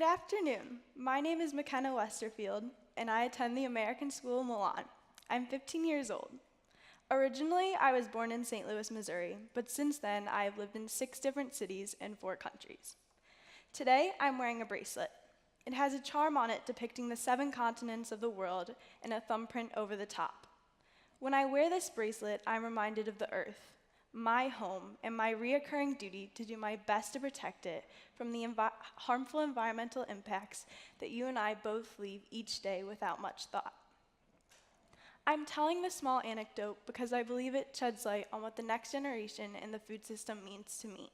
Good afternoon. My name is McKenna Westerfield, and I attend the American School in Milan. I'm 15 years old. Originally, I was born in St. Louis, Missouri, but since then, I have lived in 6 different cities and 4 countries. Today, I'm wearing a bracelet. It has a charm on it depicting the 7 continents of the world and a thumbprint over the top. When I wear this bracelet, I'm reminded of the earth, my home, and my reoccurring duty to do my best to protect it from the harmful environmental impacts that you and I both leave each day without much thought. I'm telling this small anecdote because I believe it sheds light on what the next generation in the food system means to me.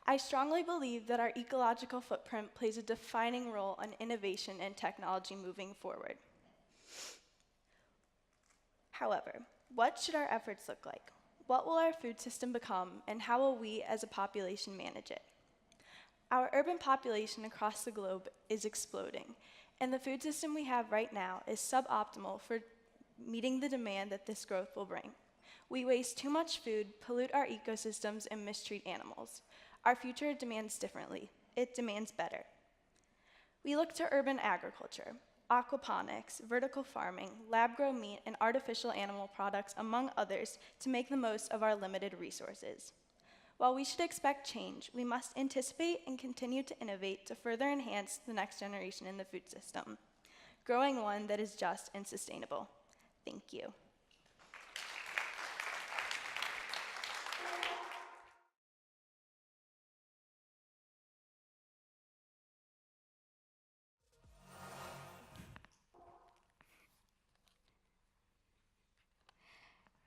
I strongly believe that our ecological footprint plays a defining role in innovation and technology moving forward. However, what should our efforts look like? What will our food system become, and how will we as a population manage it? Our urban population across the globe is exploding, and the food system we have right now is suboptimal for meeting the demand that this growth will bring. We waste too much food, pollute our ecosystems, and mistreat animals. Our future demands differently. It demands better. We look to urban agriculture, aquaponics, vertical farming, lab-grown meat, and artificial animal products, among others, to make the most of our limited resources. While we should expect change, we must anticipate and continue to innovate to further enhance the next generation in the food system, growing one that is just and sustainable. Thank you.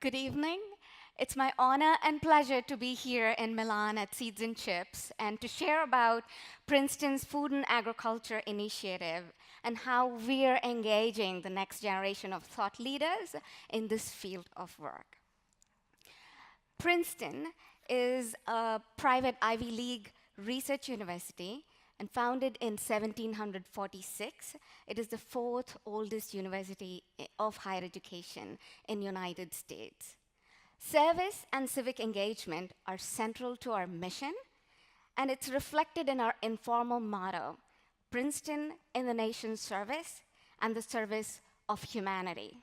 Good evening. It's my honor and pleasure to be here in Milan at Seeds and Chips and to share about Princeton's Food and Agriculture Initiative and how we're engaging the next generation of thought leaders in this field of work. Princeton is a private Ivy League research university and founded in 1746. It is the 4th oldest university of higher education in the United States. Service and civic engagement are central to our mission, and it's reflected in our informal motto, Princeton in the nation's service and the service of humanity.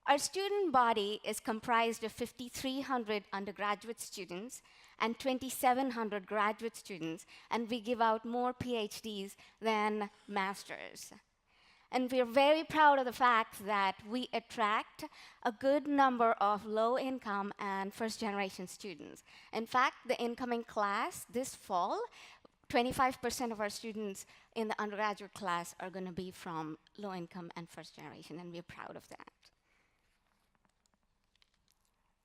Our student body is comprised of 5,300 undergraduate students and 2,700 graduate students, and we give out more PhDs than masters. And we're very proud of the fact that we attract a good number of low-income and first-generation students. In fact, the incoming class this fall, 25% of our students in the undergraduate class are going to be from low-income and first-generation, and we're proud of that.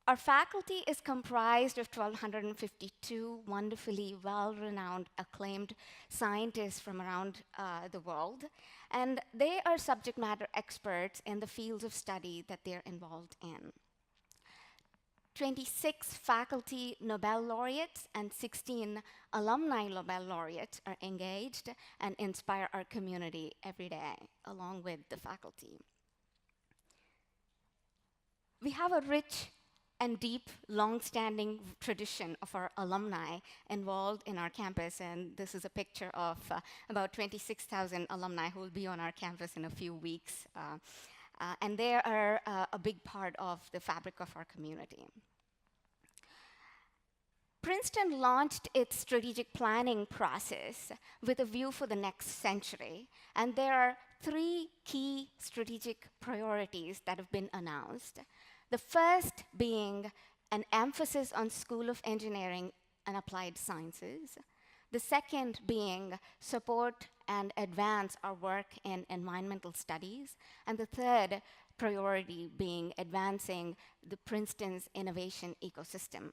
Our faculty is comprised of 1,252 wonderfully well-renowned, acclaimed scientists from around the world, and they are subject matter experts in the fields of study that they're involved in. 26 faculty Nobel laureates and 16 alumni Nobel laureates are engaged and inspire our community every day, along with the faculty. We have a rich and deep, long-standing tradition of our alumni involved in our campus. And this is a picture of about 26,000 alumni who will be on our campus in a few weeks. And they are a big part of the fabric of our community. Princeton launched its strategic planning process with a view for the next century. And there are 3 key strategic priorities that have been announced. The first being an emphasis on School of Engineering and Applied Sciences. The second being support and advance our work in environmental studies. And the third priority being advancing the Princeton's innovation ecosystem.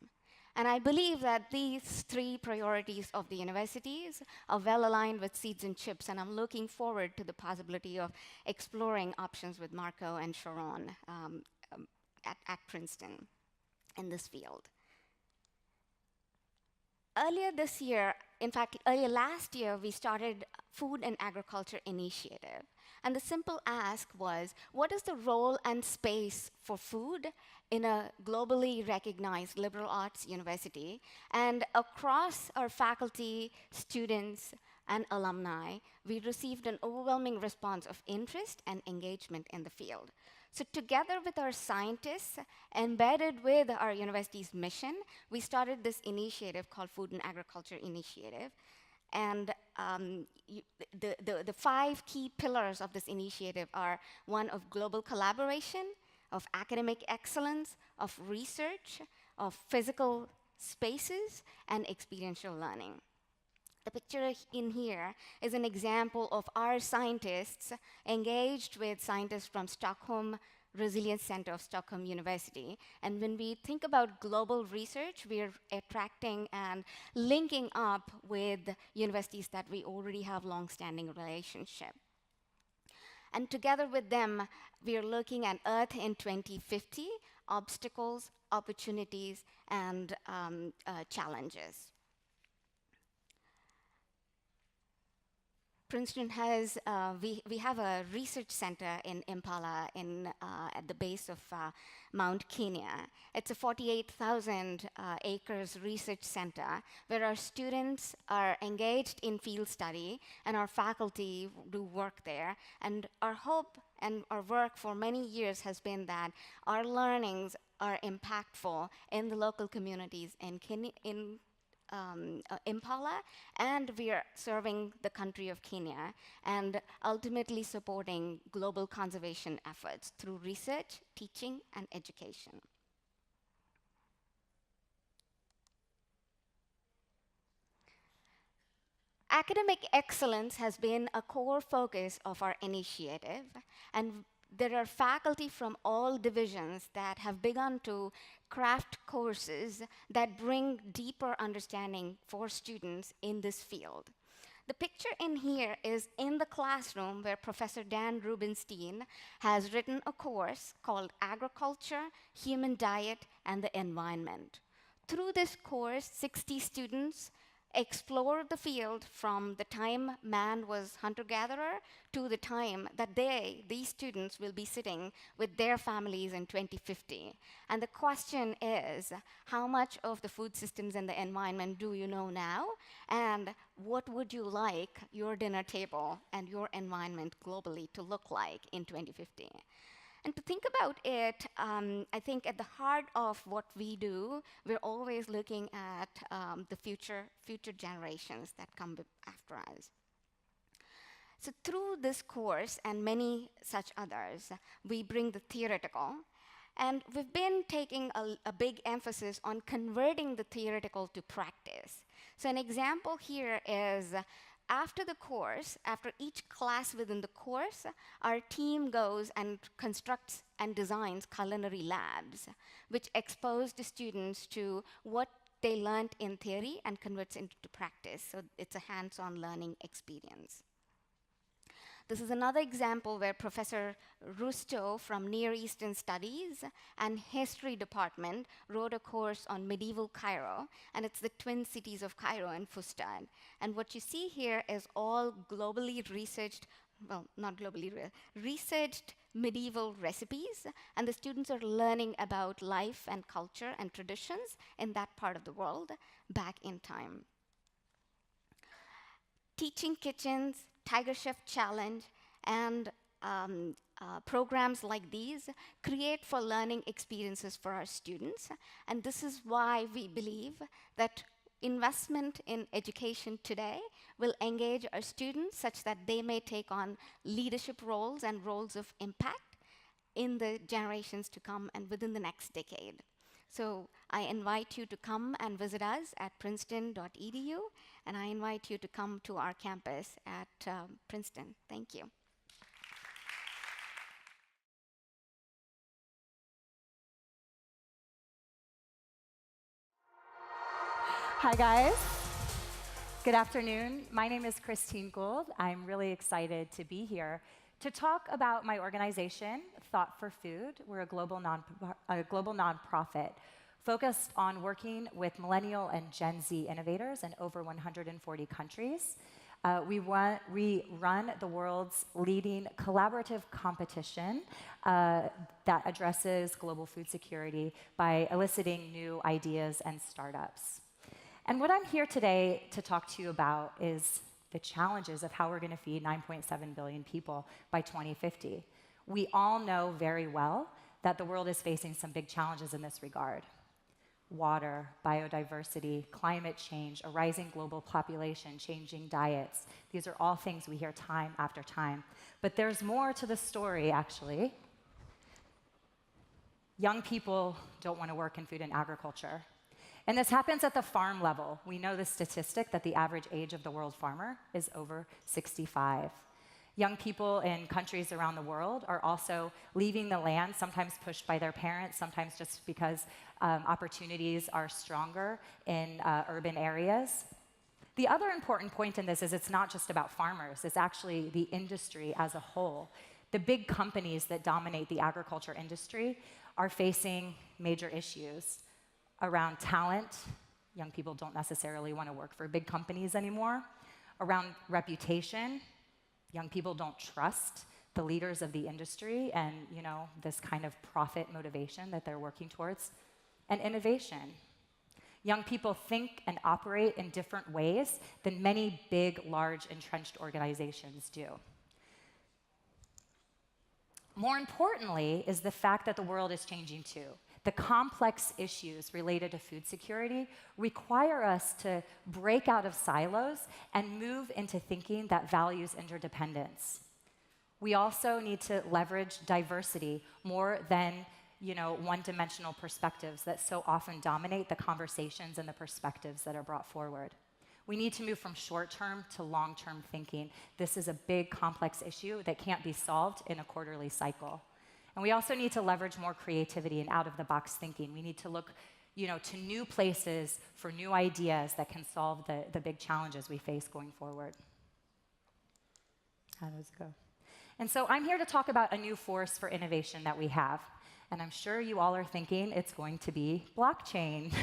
And I believe that these 3 priorities of the universities are well aligned with Seeds and Chips, and I'm looking forward to the possibility of exploring options with Marco and Sharon at Princeton in this field. Earlier this year, in fact, earlier last year, we started Food and Agriculture Initiative. And the simple ask was, what is the role and space for food in a globally recognized liberal arts university? And across our faculty, students, and alumni, we received an overwhelming response of interest and engagement in the field. So together with our scientists, embedded with our university's mission, we started this initiative called Food and Agriculture Initiative. And the 5 key pillars of this initiative are one of global collaboration, of academic excellence, of research, of physical spaces, and experiential learning. The picture in here is an example of our scientists engaged with scientists from Stockholm Resilience Center of Stockholm University. And when we think about global research, we're attracting and linking up with universities that we already have long-standing relationship. And together with them, we are looking at Earth in 2050, obstacles, opportunities, and challenges. Princeton has, we have a research center in Impala at the base of Mount Kenya. It's a 48,000 acres research center where our students are engaged in field study and our faculty do work there. And our hope and our work for many years has been that our learnings are impactful in the local communities in Impala, and we are serving the country of Kenya and ultimately supporting global conservation efforts through research, teaching, and education. Academic excellence has been a core focus of our initiative, and there are faculty from all divisions that have begun to craft courses that bring deeper understanding for students in this field. The picture in here is in the classroom where Professor Dan Rubenstein has written a course called Agriculture, Human Diet, and the Environment. Through this course, 60 students explore the field from the time man was hunter-gatherer to the time that these students will be sitting with their families in 2050. And the question is, how much of the food systems and the environment do you know now? And what would you like your dinner table and your environment globally to look like in 2050? And to think about it, I think at the heart of what we do, we're always looking at the future generations that come after us. So through this course and many such others, we bring the theoretical. And we've been taking a big emphasis on converting the theoretical to practice. So an example here is after the course, after each class within the course, our team goes and constructs and designs culinary labs, which expose the students to what they learned in theory and converts into practice. So it's a hands-on learning experience. This is another example where Professor Rusto from Near Eastern Studies and History Department wrote a course on medieval Cairo, and it's the twin cities of Cairo and Fustat. And what you see here is all globally researched, well, not globally, researched medieval recipes, and the students are learning about life and culture and traditions in that part of the world back in time. Teaching kitchens, Tiger Chef Challenge, and programs like these create for learning experiences for our students. And this is why we believe that investment in education today will engage our students such that they may take on leadership roles and roles of impact in the generations to come and within the next decade. So I invite you to come and visit us at princeton.edu, and I invite you to come to our campus at Princeton. Thank you. Hi, guys. Good afternoon. My name is Christine Gould. I'm really excited to be here to talk about my organization, Thought for Food. We're a global nonprofit focused on working with millennial and Gen Z innovators in over 140 countries. We run the world's leading collaborative competition that addresses global food security by eliciting new ideas and startups. And what I'm here today to talk to you about is the challenges of how we're going to feed 9.7 billion people by 2050. We all know very well that the world is facing some big challenges in this regard. Water, biodiversity, climate change, a rising global population, changing diets. These are all things we hear time after time. But there's more to the story, actually. Young people don't want to work in food and agriculture. And this happens at the farm level. We know the statistic that the average age of the world farmer is over 65. Young people in countries around the world are also leaving the land, sometimes pushed by their parents, sometimes just because opportunities are stronger in urban areas. The other important point in this is it's not just about farmers, it's actually the industry as a whole. The big companies that dominate the agriculture industry are facing major issues around talent. Young people don't necessarily want to work for big companies anymore. Around reputation. Young people don't trust the leaders of the industry and, this kind of profit motivation that they're working towards. And innovation. Young people think and operate in different ways than many big, large, entrenched organizations do. More importantly is the fact that the world is changing too. The complex issues related to food security require us to break out of silos and move into thinking that values interdependence. We also need to leverage diversity more than one-dimensional perspectives that so often dominate the conversations and the perspectives that are brought forward. We need to move from short-term to long-term thinking. This is a big, complex issue that can't be solved in a quarterly cycle. And we also need to leverage more creativity and out-of-the-box thinking. We need to look, to new places for new ideas that can solve the big challenges we face going forward. How does it go? And so I'm here to talk about a new force for innovation that we have. And I'm sure you all are thinking it's going to be blockchain,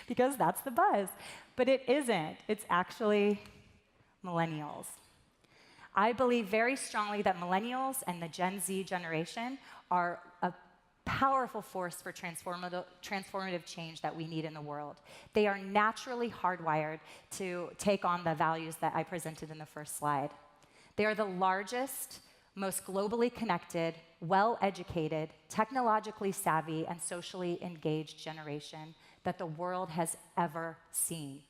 because that's the buzz. But it isn't. It's actually millennials. I believe very strongly that millennials and the Gen Z generation are a powerful force for transformative change that we need in the world. They are naturally hardwired to take on the values that I presented in the first slide. They are the largest, most globally connected, well-educated, technologically savvy, and socially engaged generation that the world has ever seen.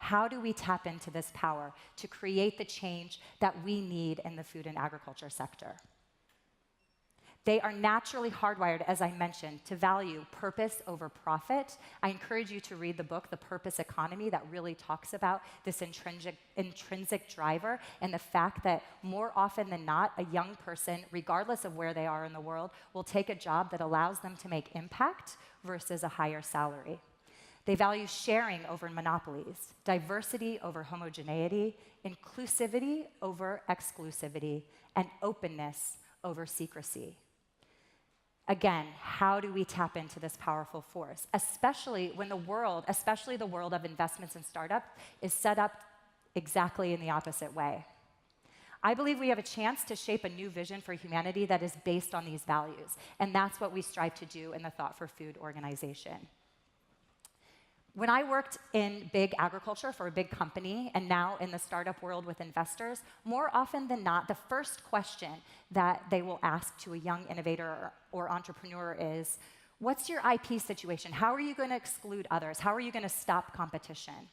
How do we tap into this power to create the change that we need in the food and agriculture sector? They are naturally hardwired, as I mentioned, to value purpose over profit. I encourage you to read the book, The Purpose Economy, that really talks about this intrinsic driver and the fact that more often than not, a young person, regardless of where they are in the world, will take a job that allows them to make impact versus a higher salary. They value sharing over monopolies, diversity over homogeneity, inclusivity over exclusivity, and openness over secrecy. Again, how do we tap into this powerful force, especially when the world, especially the world of investments and startups, is set up exactly in the opposite way? I believe we have a chance to shape a new vision for humanity that is based on these values, and that's what we strive to do in the Thought for Food organization. When I worked in big agriculture for a big company, and now in the startup world with investors, more often than not, the first question that they will ask to a young innovator or entrepreneur is, what's your IP situation? How are you going to exclude others? How are you going to stop competition?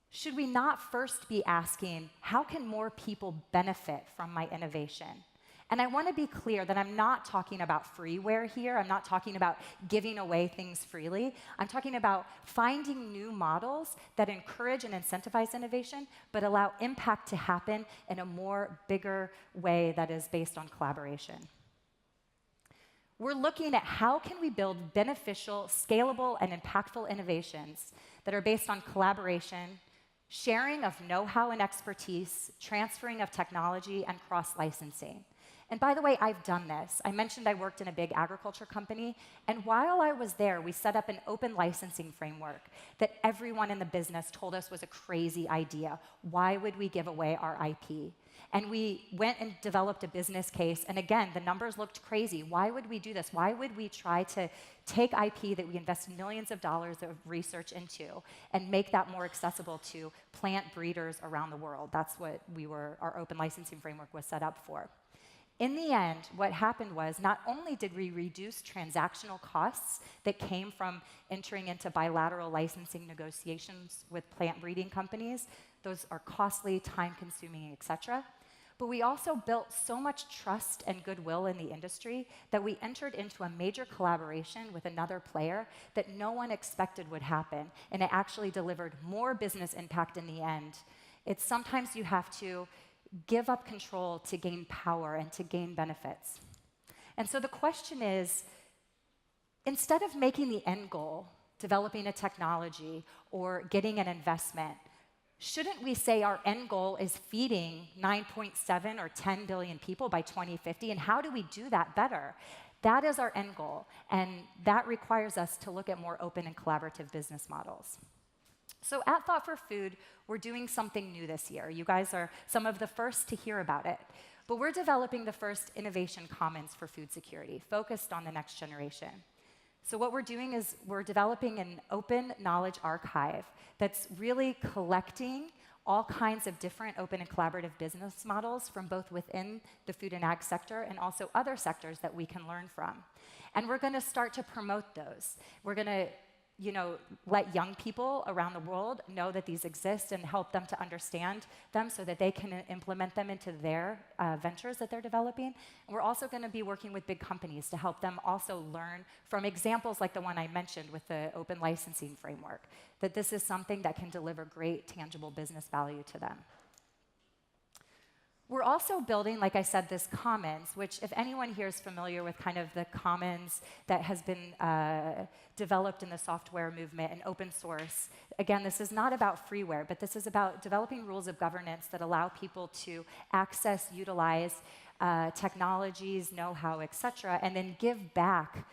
Should we not first be asking, how can more people benefit from my innovation? And I want to be clear that I'm not talking about freeware here. I'm not talking about giving away things freely. I'm talking about finding new models that encourage and incentivize innovation, but allow impact to happen in a more bigger way that is based on collaboration. We're looking at how can we build beneficial, scalable, and impactful innovations that are based on collaboration, sharing of know-how and expertise, transferring of technology, and cross-licensing. And by the way, I've done this. I mentioned I worked in a big agriculture company, and while I was there, we set up an open licensing framework that everyone in the business told us was a crazy idea. Why would we give away our IP? And we went and developed a business case, and again, the numbers looked crazy. Why would we do this? Why would we try to take IP that we invested millions of dollars of research into and make that more accessible to plant breeders around the world? That's what our open licensing framework was set up for. In the end, what happened was not only did we reduce transactional costs that came from entering into bilateral licensing negotiations with plant breeding companies, those are costly, time-consuming, et cetera, but we also built so much trust and goodwill in the industry that we entered into a major collaboration with another player that no one expected would happen, and it actually delivered more business impact in the end. It's sometimes you have to give up control to gain power and to gain benefits. And so the question is, instead of making the end goal, developing a technology or getting an investment, shouldn't we say our end goal is feeding 9.7 or 10 billion people by 2050? And how do we do that better? That is our end goal, and that requires us to look at more open and collaborative business models. So at Thought for Food, we're doing something new this year. You guys are some of the first to hear about it. But we're developing the first innovation commons for food security, focused on the next generation. So what we're doing is we're developing an open knowledge archive that's really collecting all kinds of different open and collaborative business models from both within the food and ag sector and also other sectors that we can learn from. And we're going to start to promote those. We're going to let young people around the world know that these exist and help them to understand them so that they can implement them into their ventures that they're developing. And we're also going to be working with big companies to help them also learn from examples like the one I mentioned with the open licensing framework, that this is something that can deliver great, tangible business value to them. We're also building, like I said, this commons, which if anyone here is familiar with kind of the commons that has been developed in the software movement and open source, again, this is not about freeware, but this is about developing rules of governance that allow people to access, utilize technologies, know-how, et cetera, and then give back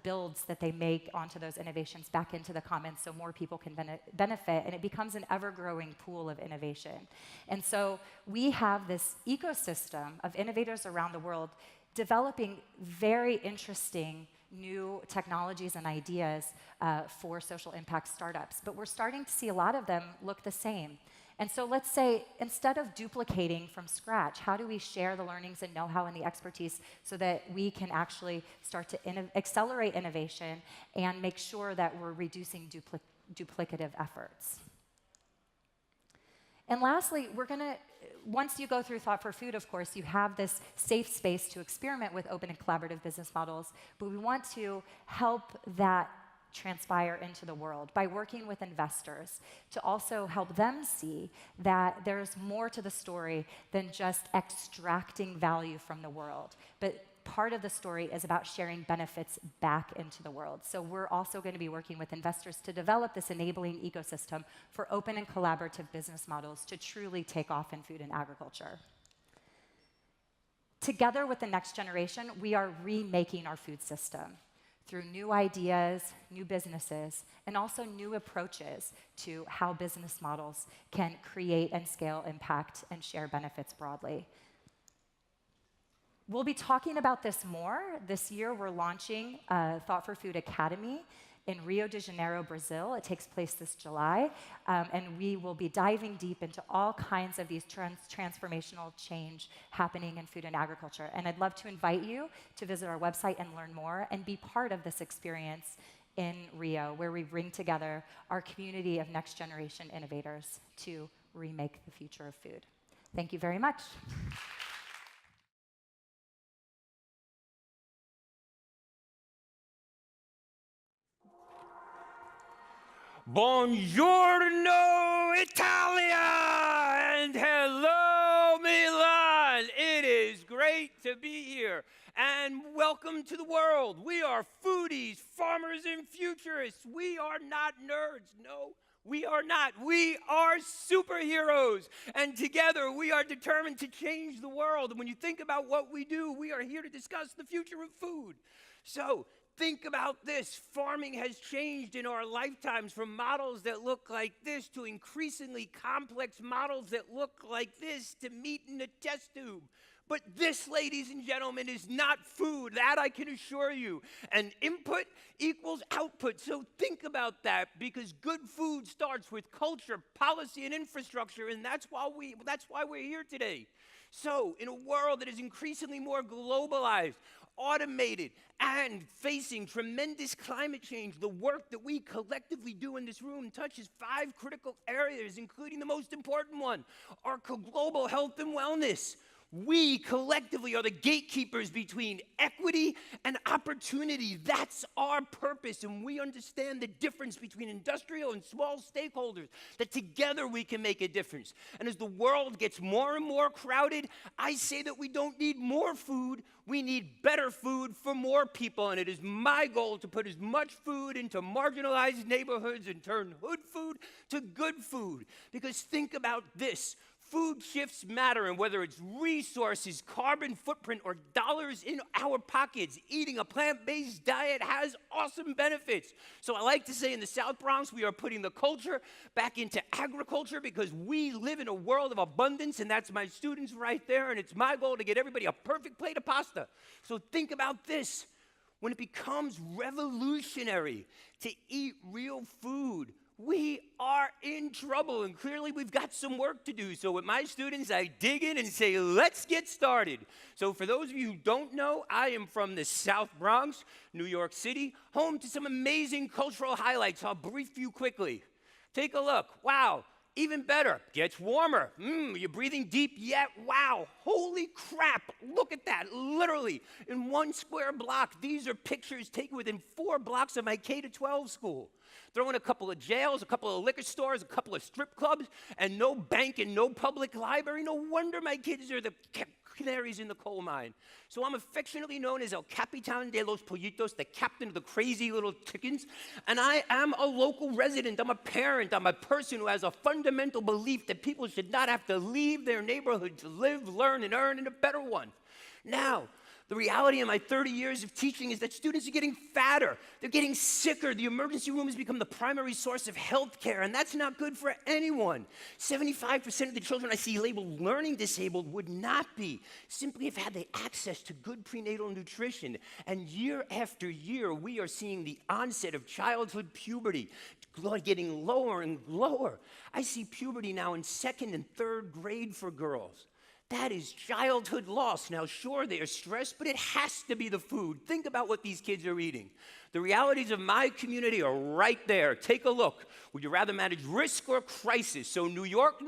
builds that they make onto those innovations back into the commons so more people can benefit, and it becomes an ever-growing pool of innovation. And so we have this ecosystem of innovators around the world developing very interesting new technologies and ideas for social impact startups. But we're starting to see a lot of them look the same. And so let's say, instead of duplicating from scratch, how do we share the learnings and know-how and the expertise so that we can actually start to accelerate innovation and make sure that we're reducing duplicative efforts? And lastly, once you go through Thought for Food, of course, you have this safe space to experiment with open and collaborative business models, but we want to help that transpire into the world by working with investors to also help them see that there's more to the story than just extracting value from the world. But part of the story is about sharing benefits back into the world. So we're also going to be working with investors to develop this enabling ecosystem for open and collaborative business models to truly take off in food and agriculture. Together with the next generation, we are remaking our food system through new ideas, new businesses, and also new approaches to how business models can create and scale impact and share benefits broadly. We'll be talking about this more. This year, we're launching Thought for Food Academy in Rio de Janeiro, Brazil. It takes place this July, and we will be diving deep into all kinds of these transformational change happening in food and agriculture. And I'd love to invite you to visit our website and learn more and be part of this experience in Rio, where we bring together our community of next generation innovators to remake the future of food. Thank you very much. Buongiorno, Italia! And hello, Milan! It is great to be here. And welcome to the world. We are foodies, farmers, and futurists. We are not nerds. No, We are not. We are superheroes. And together we are determined to change the world. And when you think about what we do, we are here to discuss the future of food. So think about this. Farming has changed in our lifetimes from models that look like this to increasingly complex models that look like this to meat in a test tube. But this, ladies and gentlemen, is not food. That I can assure you. And input equals output. So think about that, because good food starts with culture, policy, and infrastructure. And that's why we're here today. So in a world that is increasingly more globalized, automated, and facing tremendous climate change, the work that we collectively do in this room touches 5 critical areas, including the most important one, our global health and wellness. We collectively are the gatekeepers between equity and opportunity. That's our purpose, and we understand the difference between industrial and small stakeholders, that together we can make a difference. And as the world gets more and more crowded, I say that we don't need more food, we need better food for more people. And it is my goal to put as much food into marginalized neighborhoods and turn hood food to good food. Because think about this. Food shifts matter, and whether it's resources, carbon footprint, or dollars in our pockets, eating a plant-based diet has awesome benefits. So I like to say in the South Bronx, we are putting the culture back into agriculture because we live in a world of abundance, and that's my students right there, and it's my goal to get everybody a perfect plate of pasta. So think about this. When it becomes revolutionary to eat real food, we are in trouble, and clearly we've got some work to do. So with my students, I dig in and say, let's get started. So for those of you who don't know, I am from the South Bronx, New York City, home to some amazing cultural highlights. I'll brief you quickly. Take a look. Wow. Even better, gets warmer. You're breathing deep yet? Wow, holy crap, look at that, literally. In 1 square block, these are pictures taken within 4 blocks of my K-12 school. Throw in a couple of jails, a couple of liquor stores, a couple of strip clubs, and no bank and no public library. No wonder my kids are the canaries in the coal mine. So I'm affectionately known as El Capitan de los Pollitos, the captain of the crazy little chickens. And I am a local resident. I'm a parent. I'm a person who has a fundamental belief that people should not have to leave their neighborhood to live, learn, and earn in a better one. Now, the reality in my 30 years of teaching is that students are getting fatter. They're getting sicker. The emergency room has become the primary source of health care, and that's not good for anyone. 75% of the children I see labeled learning disabled would not be, simply have had the access to good prenatal nutrition. And year after year, we are seeing the onset of childhood puberty getting lower and lower. I see puberty now in 2nd and 3rd grade for girls. That is childhood loss. Now, sure, they are stressed, but it has to be the food. Think about what these kids are eating. The realities of my community are right there. Take a look. Would you rather manage risk or crisis? So New York,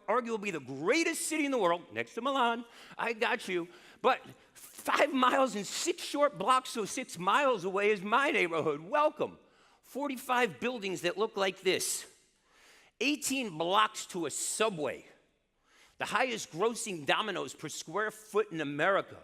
arguably the greatest city in the world, next to Milan, I got you. But 5 miles and 6 short blocks, so 6 miles away is my neighborhood. Welcome. 45 buildings that look like this. 18 blocks to a Subway. The highest grossing Domino's per square foot in America.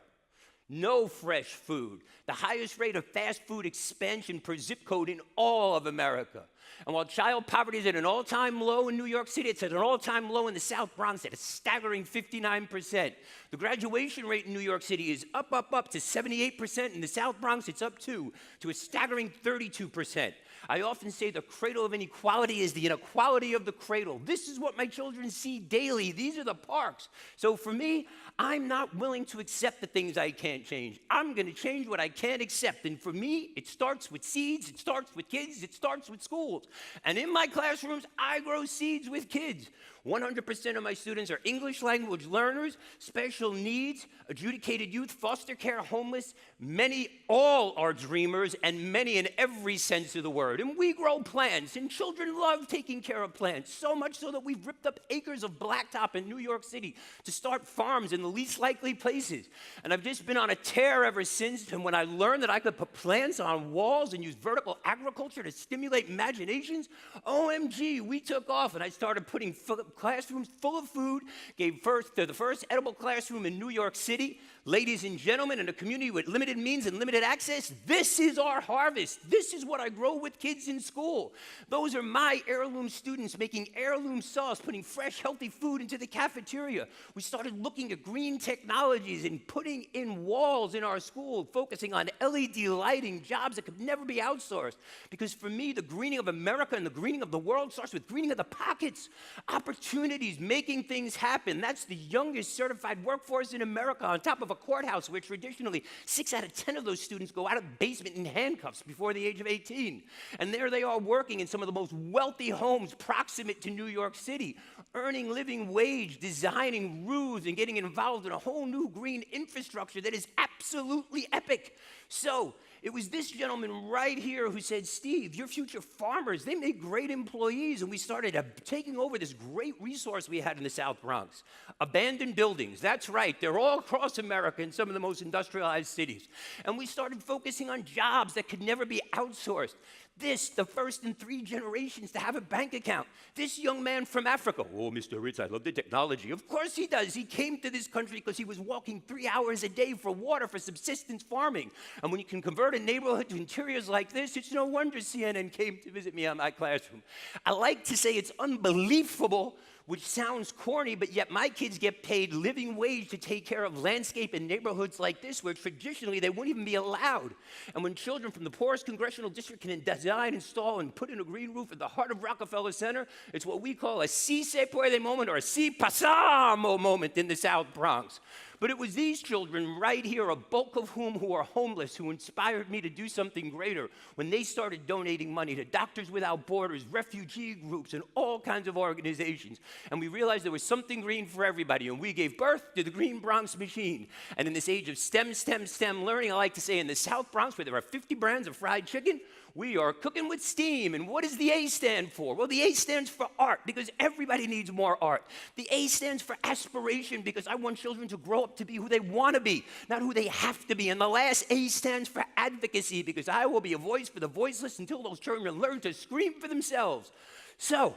No fresh food. The highest rate of fast food expansion per zip code in all of America. And while child poverty is at an all-time low in New York City, it's at an all-time low in the South Bronx at a staggering 59%. The graduation rate in New York City is up to 78%. In the South Bronx, it's up to a staggering 32%. I often say the cradle of inequality is the inequality of the cradle. This is what my children see daily. These are the parks. So for me, I'm not willing to accept the things I can't change. I'm going to change what I can't accept. And for me, it starts with seeds, it starts with kids, it starts with schools. And in my classrooms, I grow seeds with kids. 100% of my students are English language learners, special needs, adjudicated youth, foster care, homeless. Many, all are dreamers, and many in every sense of the word. And we grow plants, and children love taking care of plants, so much so that we've ripped up acres of blacktop in New York City to start farms in the least likely places. And I've just been on a tear ever since, and when I learned that I could put plants on walls and use vertical agriculture to stimulate imaginations, OMG, we took off, and I started putting classrooms full of food, gave birth to the first edible classroom in New York City, Ladies and gentlemen, in a community with limited means and limited access, this is our harvest. This is what I grow with kids in school. Those are my heirloom students making heirloom sauce, putting fresh, healthy food into the cafeteria. We started looking at green technologies and putting in walls in our school, focusing on LED lighting, jobs that could never be outsourced. Because for me, the greening of America and the greening of the world starts with greening of the pockets, opportunities, making things happen. That's the youngest certified workforce in America, on top of a courthouse where traditionally 6 out of 10 of those students go out of the basement in handcuffs before the age of 18. And there they are working in some of the most wealthy homes proximate to New York City, earning living wage, designing roofs, and getting involved in a whole new green infrastructure that is absolutely epic. So it was this gentleman right here who said, Steve, your future farmers, they make great employees. And we started taking over this great resource we had in the South Bronx. Abandoned buildings, that's right. They're all across America in some of the most industrialized cities. And we started focusing on jobs that could never be outsourced. This, the first in 3 generations to have a bank account. This young man from Africa, oh, Mr. Ritz, I love the technology. Of course he does. He came to this country because he was walking 3 hours a day for water for subsistence farming. And when you can convert a neighborhood to interiors like this, it's no wonder CNN came to visit me on my classroom. I like to say it's unbelievable, which sounds corny, but yet my kids get paid living wage to take care of landscape in neighborhoods like this, where traditionally they wouldn't even be allowed. And when children from the poorest congressional district can design, install, and put in a green roof at the heart of Rockefeller Center, it's what we call a si se puede moment, or a si pasamo moment in the South Bronx. But it was these children right here, a bulk of whom who are homeless, who inspired me to do something greater when they started donating money to Doctors Without Borders, refugee groups, and all kinds of organizations. And we realized there was something green for everybody, and we gave birth to the Green Bronx Machine. And in this age of STEM learning, I like to say in the South Bronx, where there are 50 brands of fried chicken, we are cooking with steam. And what does the A stand for? Well, the A stands for art, because everybody needs more art. The A stands for aspiration, because I want children to grow up to be who they want to be, not who they have to be. And the last A stands for advocacy, because I will be a voice for the voiceless until those children learn to scream for themselves. So,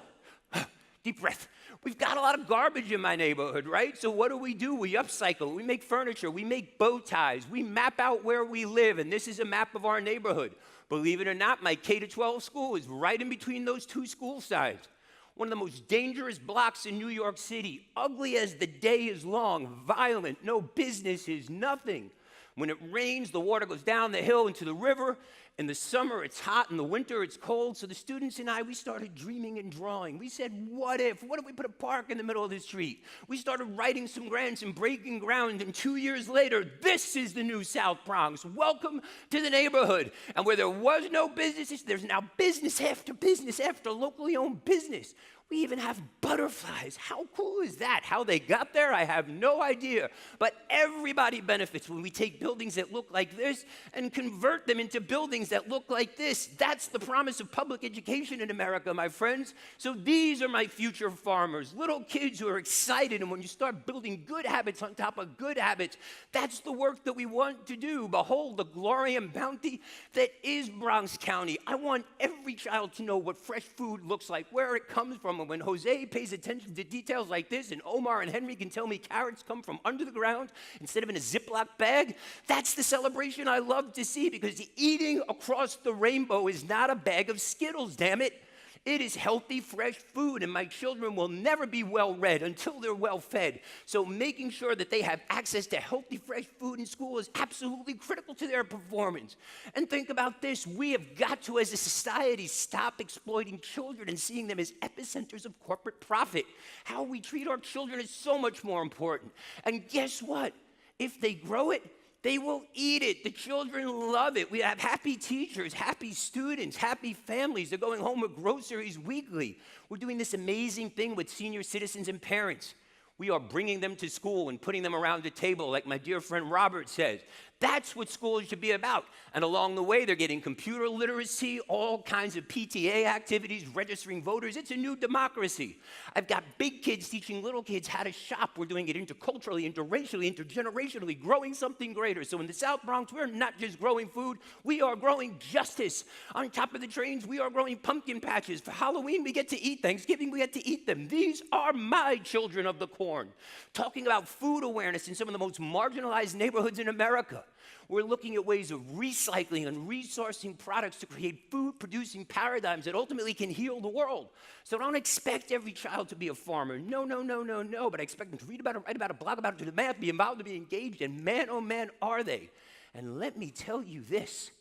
deep breath. We've got a lot of garbage in my neighborhood, right? So what do? We upcycle, we make furniture, we make bow ties, we map out where we live, and this is a map of our neighborhood. Believe it or not, my K-12 school is right in between those 2 school sites. One of the most dangerous blocks in New York City, ugly as the day is long, violent, no businesses, nothing. When it rains, the water goes down the hill into the river. In the summer, it's hot. In the winter, it's cold. So the students and I, we started dreaming and drawing. We said, what if we put a park in the middle of the street? We started writing some grants and breaking ground. And 2 years later, this is the new South Bronx. Welcome to the neighborhood. And where there was no businesses, there's now business after locally owned business. We even have butterflies. How cool is that? How they got there, I have no idea. But everybody benefits when we take buildings that look like this and convert them into buildings that look like this. That's the promise of public education in America, my friends. So these are my future farmers, little kids who are excited. And when you start building good habits on top of good habits, that's the work that we want to do. Behold the glory and bounty that is Bronx County. I want every child to know what fresh food looks like, where it comes from. And when Jose pays attention to details like this, and Omar and Henry can tell me carrots come from under the ground instead of in a Ziploc bag, that's the celebration I love to see, because eating across the rainbow is not a bag of Skittles, damn it. It is healthy, fresh food, and my children will never be well-read until they're well-fed. So making sure that they have access to healthy, fresh food in school is absolutely critical to their performance. And think about this. We have got to, as a society, stop exploiting children and seeing them as epicenters of corporate profit. How we treat our children is so much more important. And guess what? If they grow it, they will eat it. The children love it. We have happy teachers, happy students, happy families. They're going home with groceries weekly. We're doing this amazing thing with senior citizens and parents. We are bringing them to school and putting them around the table, like my dear friend Robert says. That's what schools should be about. And along the way, they're getting computer literacy, all kinds of PTA activities, registering voters. It's a new democracy. I've got big kids teaching little kids how to shop. We're doing it interculturally, interracially, intergenerationally, growing something greater. So in the South Bronx, we're not just growing food, we are growing justice. On top of the trains, we are growing pumpkin patches. For Halloween, we get to eat. Thanksgiving, we get to eat them. These are my children of the corn. Talking about food awareness in some of the most marginalized neighborhoods in America. We're looking at ways of recycling and resourcing products to create food-producing paradigms that ultimately can heal the world. So don't expect every child to be a farmer. No, no, no, no, no. But I expect them to read about it, write about it, blog about it, do the math, be involved, to be engaged. And man, oh man, are they. And let me tell you this.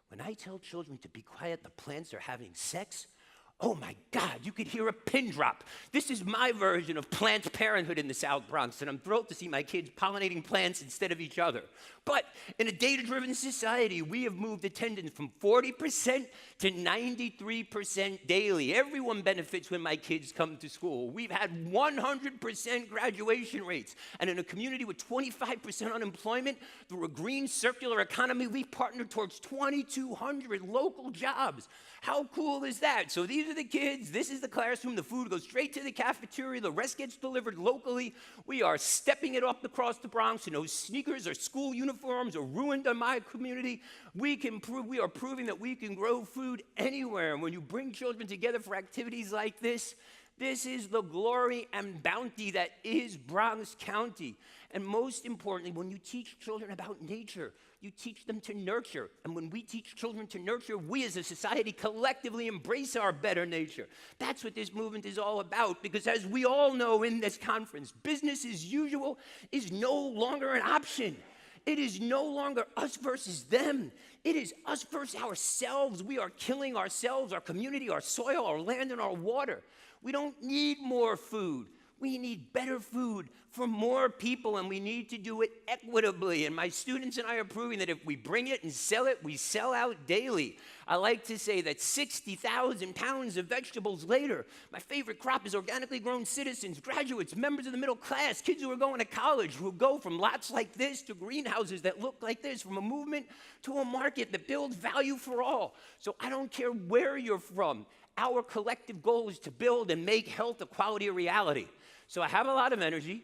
When I tell children to be quiet, the plants are having sex. Oh my God, you could hear a pin drop. This is my version of Planned Parenthood in the South Bronx, and I'm thrilled to see my kids pollinating plants instead of each other. But in a data-driven society, we have moved attendance from 40% to 93% daily. Everyone benefits when my kids come to school. We've had 100% graduation rates. And in a community with 25% unemployment, through a green circular economy, we've partnered towards 2,200 local jobs. How cool is that? So these are the kids, this is the classroom, the food goes straight to the cafeteria, the rest gets delivered locally. We are stepping it up across the Bronx, and no sneakers or school uniforms are ruined in my community. We are proving that we can grow food anywhere. And when you bring children together for activities like this is the glory and bounty that is Bronx County. And most importantly, when you teach children about nature, you teach them to nurture. And when we teach children to nurture, we as a society collectively embrace our better nature. That's what this movement is all about, because as we all know in this conference, business as usual is no longer an option. It is no longer us versus them. It is us versus ourselves. We are killing ourselves, our community, our soil, our land, and our water. We don't need more food. We need better food for more people, and we need to do it equitably. And my students and I are proving that if we bring it and sell it, we sell out daily. I like to say that 60,000 pounds of vegetables later, my favorite crop is organically grown citizens, graduates, members of the middle class, kids who are going to college, who go from lots like this to greenhouses that look like this, from a movement to a market that builds value for all. So I don't care where you're from. Our collective goal is to build and make health equality a reality. So I have a lot of energy.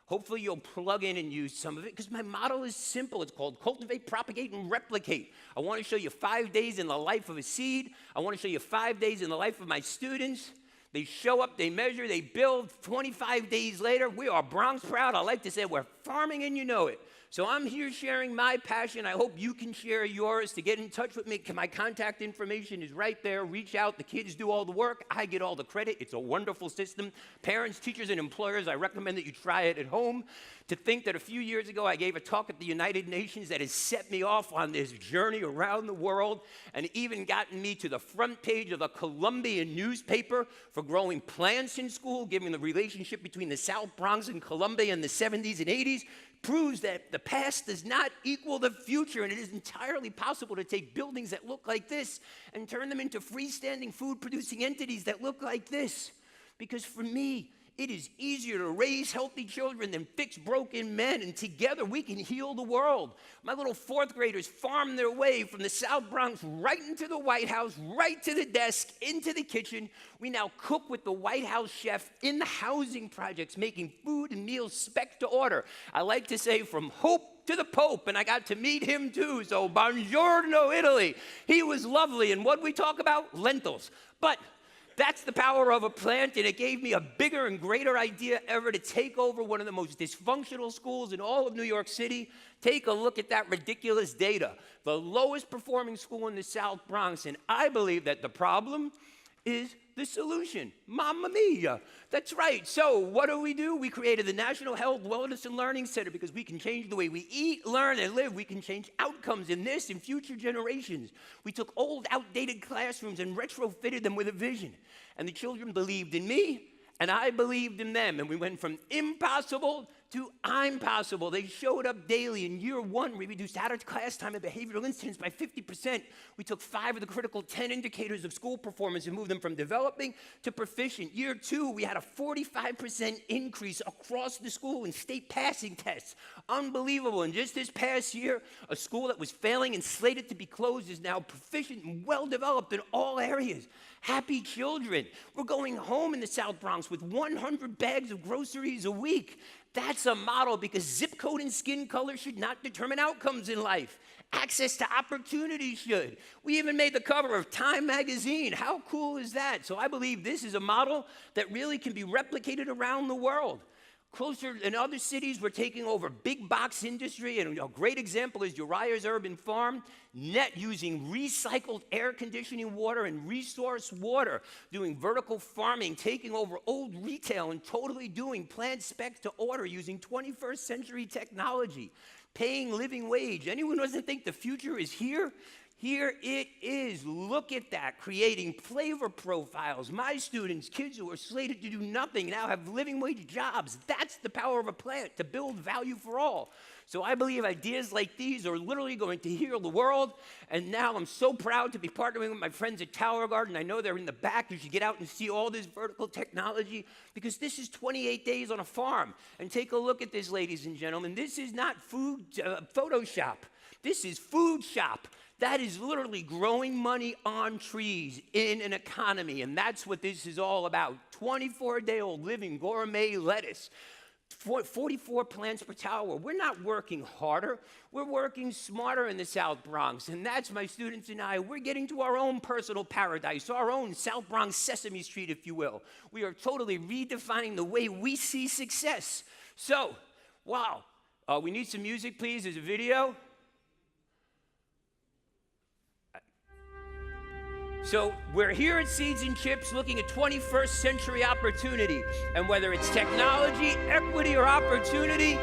Hopefully you'll plug in and use some of it, because my model is simple. It's called cultivate, propagate, and replicate. I want to show you 5 days in the life of a seed. I want to show you 5 days in the life of my students. They show up, they measure, they build. 25 days later, we are Bronx proud. I like to say we're farming and you know it. So I'm here sharing my passion. I hope you can share yours. To get in touch with me, my contact information is right there. Reach out. The kids do all the work. I get all the credit. It's a wonderful system. Parents, teachers, and employers, I recommend that you try it at home. To think that a few years ago I gave a talk at the United Nations that has set me off on this journey around the world and even gotten me to the front page of the Colombian newspaper for growing plants in school, given the relationship between the South Bronx and Colombia in the 70s and 80s, proves that the past does not equal the future, and it is entirely possible to take buildings that look like this and turn them into freestanding food-producing entities that look like this. Because for me, it is easier to raise healthy children than fix broken men, and together we can heal the world. My little fourth graders farm their way from the South Bronx right into the White House, right to the desk, into the kitchen. We now cook with the White House chef in the housing projects, making food and meals spec to order. I like to say from hope to the Pope, and I got to meet him too, so buongiorno, Italy. He was lovely, and what we talk about? Lentils. But that's the power of a plant, and it gave me a bigger and greater idea ever to take over one of the most dysfunctional schools in all of New York City. Take a look at that ridiculous data. The lowest performing school in the South Bronx, and I believe that the problem is the solution. Mamma mia. That's right. So what do? We created the National Health, Wellness, and Learning Center because we can change the way we eat, learn, and live. We can change outcomes in this and future generations. We took old, outdated classrooms and retrofitted them with a vision. And the children believed in me, and I believed in them. And we went from impossible to I'm possible. They showed up daily. In year 1, we reduced out-of-class time and behavioral incidents by 50%. We took 5 of the critical 10 indicators of school performance and moved them from developing to proficient. Year 2, we had a 45% increase across the school in state passing tests. Unbelievable. And just this past year, a school that was failing and slated to be closed is now proficient and well-developed in all areas. Happy children. We're going home in the South Bronx with 100 bags of groceries a week. That's a model, because zip code and skin color should not determine outcomes in life. Access to opportunity should. We even made the cover of Time magazine. How cool is that? So I believe this is a model that really can be replicated around the world. Closer in other cities, we're taking over big box industry, and a great example is Uriah's Urban Farm, net using recycled air conditioning water and resource water, doing vertical farming, taking over old retail and totally doing plant spec to order using 21st century technology, paying living wage. Anyone who doesn't think the future is here? Here it is. Look at that, creating flavor profiles. My students, kids who are slated to do nothing, now have living wage jobs. That's the power of a plant, to build value for all. So I believe ideas like these are literally going to heal the world. And now I'm so proud to be partnering with my friends at Tower Garden. I know they're in the back. You should get out and see all this vertical technology, because this is 28 days on a farm. And take a look at this, ladies and gentlemen. This is not food Photoshop. This is food shop. That is literally growing money on trees in an economy, and that's what this is all about. 24-day-old living gourmet lettuce, 44 plants per tower. We're not working harder. We're working smarter in the South Bronx, and that's my students and I. We're getting to our own personal paradise, our own South Bronx Sesame Street, if you will. We are totally redefining the way we see success. So, wow. We need some music, please. There's a video. So we're here at Seeds and Chips looking at 21st century opportunity. And whether it's technology, equity, or opportunity,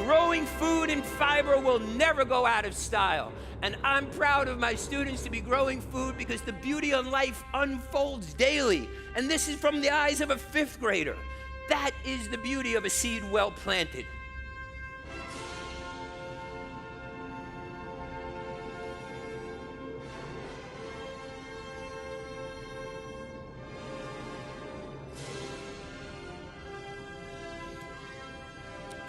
growing food and fiber will never go out of style. And I'm proud of my students to be growing food, because the beauty of life unfolds daily. And this is from the eyes of a 5th grader. That is the beauty of a seed well planted.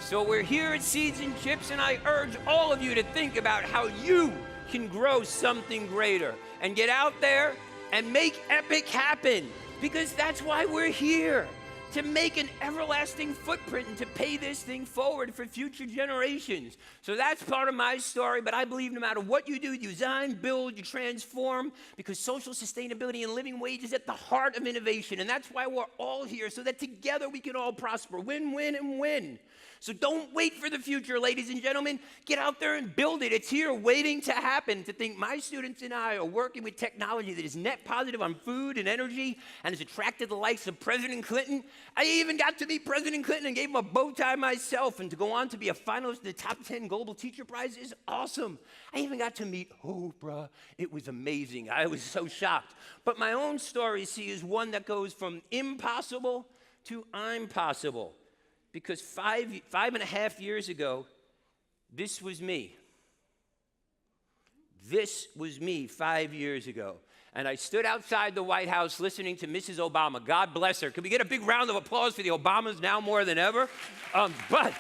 So we're here at Seeds and Chips, and I urge all of you to think about how you can grow something greater and get out there and make epic happen, because that's why we're here, to make an everlasting footprint and to pay this thing forward for future generations. So that's part of my story, but I believe no matter what you do, you design, build, you transform, because social sustainability and living wage is at the heart of innovation, and that's why we're all here, so that together we can all prosper. Win, win, and win. So don't wait for the future, ladies and gentlemen. Get out there and build it. It's here waiting to happen. To think my students and I are working with technology that is net positive on food and energy and has attracted the likes of President Clinton. I even got to meet President Clinton and gave him a bow tie myself, and to go on to be a finalist in the top 10 Global Teacher Prize is awesome. I even got to meet Oprah. It was amazing. I was so shocked. But my own story, see, is one that goes from impossible to I'm possible. Because five and a half years ago, this was me. This was me 5 years ago. And I stood outside the White House listening to Mrs. Obama. God bless her. Can we get a big round of applause for the Obamas now more than ever? But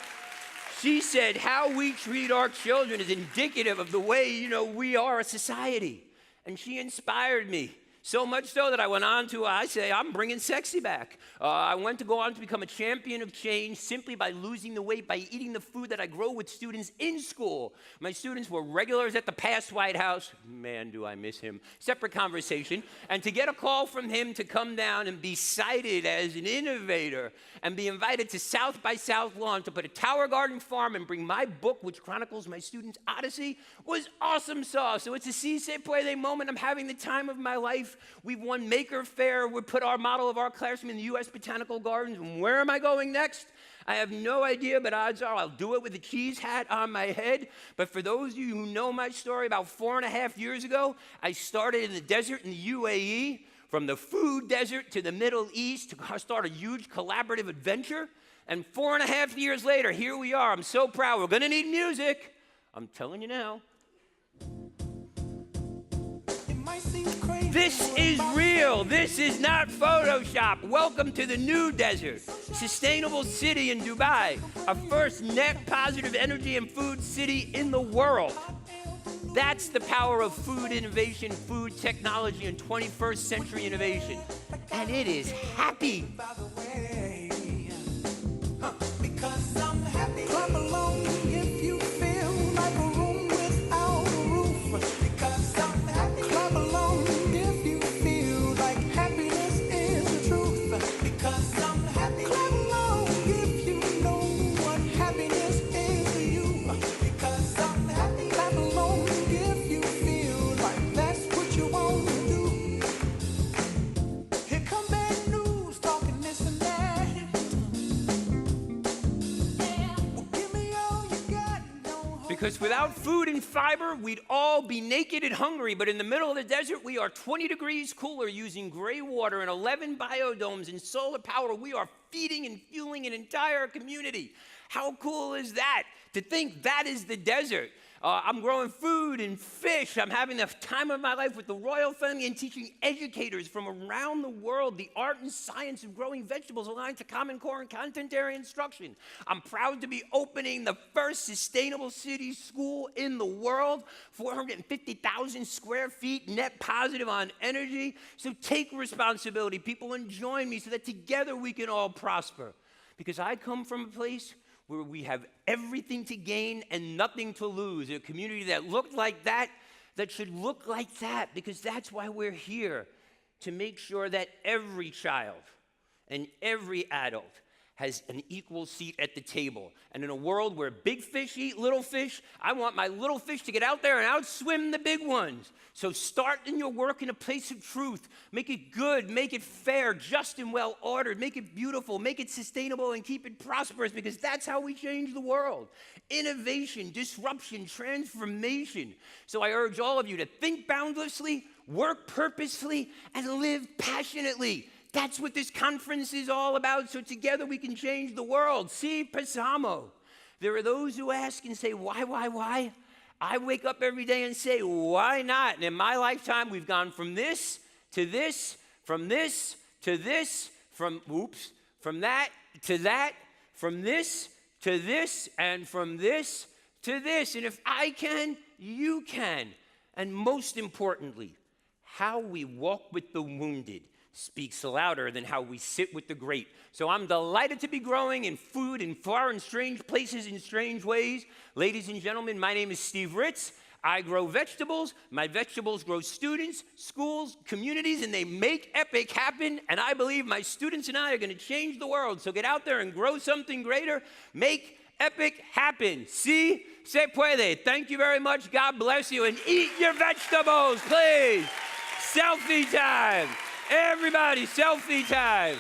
she said how we treat our children is indicative of the way, we are a society. And she inspired me. So much so that I went on to, I'm bringing sexy back. I went to go on to become a champion of change simply by losing the weight, by eating the food that I grow with students in school. My students were regulars at the past White House. Man, do I miss him. Separate conversation. And to get a call from him to come down and be cited as an innovator and be invited to South by Southlawn to put a Tower Garden farm and bring my book, which chronicles my students' odyssey, was awesome sauce. So it's a si se puede moment. I'm having the time of my life. We've won Maker Faire. We put our model of our classroom in the U.S. Botanical Gardens. And where am I going next? I have no idea, but odds are I'll do it with a cheese hat on my head. But for those of you who know my story, about 4.5 years ago, I started in the desert in the UAE, from the food desert to the Middle East to start a huge collaborative adventure. And 4.5 years later, here we are. I'm so proud. We're going to need music. I'm telling you now. This is real. This is not Photoshop. Welcome to the new desert, sustainable city in Dubai, our first net positive energy and food city in the world. That's the power of food innovation, food technology, and 21st century innovation. And it is happy. Because I'm happy. Clap along if you feel like a room without a roof. Because I'm happy. Clap along if you feel like happiness is the truth. Because I'm happy. Clap along if you know what happiness is to you. Because I'm happy. Clap along if you feel like that's what you want to do. Here come bad news talking this and that. Because without food and fiber, we'd all be naked and hungry. But in the middle of the desert, we are 20 degrees cooler using gray water and 11 biodomes and solar power. We are feeding and fueling an entire community. How cool is that? To think that is the desert. I'm growing food and fish. I'm having the time of my life with the royal family and teaching educators from around the world the art and science of growing vegetables aligned to Common Core and contemporary instruction. I'm proud to be opening the first sustainable city school in the world, 450,000 square feet, net positive on energy. So take responsibility, people, and join me so that together we can all prosper. Because I come from a place where we have everything to gain and nothing to lose. A community that looked like that, that should look like that, because that's why we're here, to make sure that every child and every adult has an equal seat at the table. And in a world where big fish eat little fish, I want my little fish to get out there and outswim the big ones. So start in your work in a place of truth. Make it good, make it fair, just and well ordered. Make it beautiful, make it sustainable, and keep it prosperous, because that's how we change the world. Innovation, disruption, transformation. So I urge all of you to think boundlessly, work purposefully, and live passionately. That's what this conference is all about, so together we can change the world. Si pensamo. There are those who ask and say, why? I wake up every day and say, why not? And in my lifetime, we've gone from this to this, from this to this, from that to that, from this to this, and from this to this. And if I can, you can. And most importantly, how we walk with the wounded speaks louder than how we sit with the great. So I'm delighted to be growing in food in far and strange places in strange ways. Ladies and gentlemen, my name is Steve Ritz. I grow vegetables. My vegetables grow students, schools, communities, and they make EPIC happen. And I believe my students and I are going to change the world. So get out there and grow something greater. Make EPIC happen. Si se puede. Thank you very much. God bless you. And eat your vegetables, please. Selfie time. Everybody, selfie time.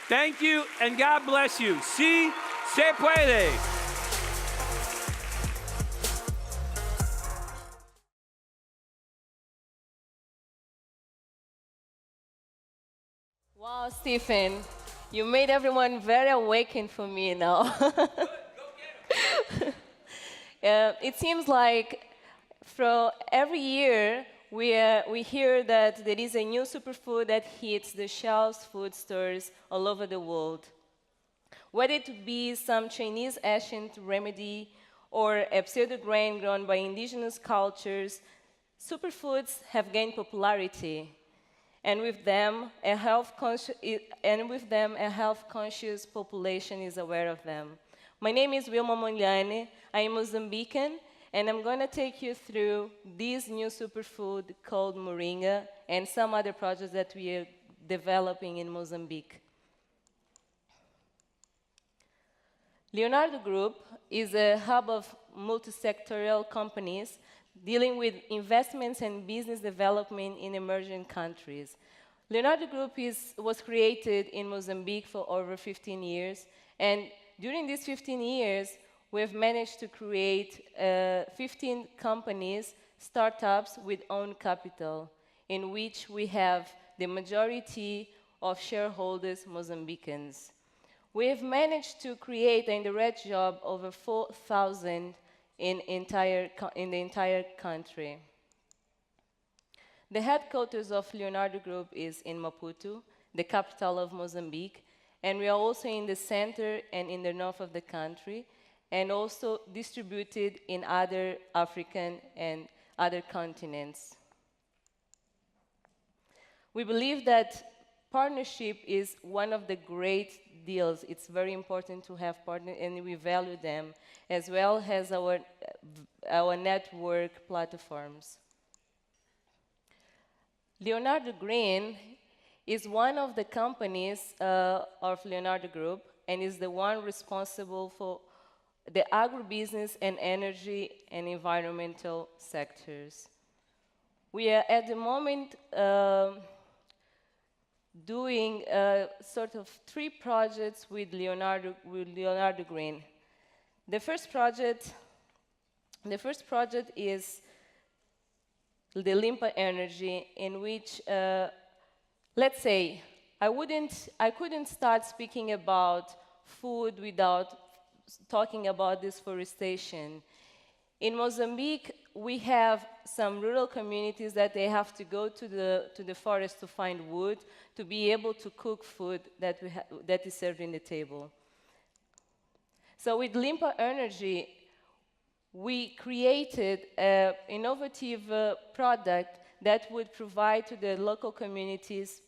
Thank you, and God bless you. Si se puede. Wow, Stephen. You made everyone very awakened for me now. It seems like from every year we hear that there is a new superfood that hits the shelves, food stores all over the world. Whether it be some Chinese ancient remedy or a pseudo grain grown by indigenous cultures, superfoods have gained popularity. And with them, a health-conscious population is aware of them. My name is Wilma Monliane. I am Mozambican, and I'm going to take you through this new superfood called moringa and some other projects that we are developing in Mozambique. Leonardo Group is a hub of multi-sectorial companies dealing with investments and business development in emerging countries. Leonardo Group was created in Mozambique for over 15 years, And during these 15 years, we've managed to create 15 companies, startups with own capital, in which we have the majority of shareholders Mozambicans. We have managed to create an indirect job over 4,000 in the entire country. The headquarters of Leonardo Group is in Maputo, the capital of Mozambique, and we are also in the center and in the north of the country, and also distributed in other African and other continents. We believe that partnership is one of the great deals. It's very important to have partners, and we value them, as well as our network platforms. Leonardo Green is one of the companies of Leonardo Group, and is the one responsible for the agribusiness and energy and environmental sectors. We are at the moment doing sort of 3 projects with Leonardo Green. The first project is the Limpa Energy, in which, let's say, I couldn't start speaking about food without talking about deforestation. In Mozambique, we have some rural communities that they have to go to the forest to find wood to be able to cook food that is served in the table. So with Limpa Energy, we created an innovative product that would provide to the local communities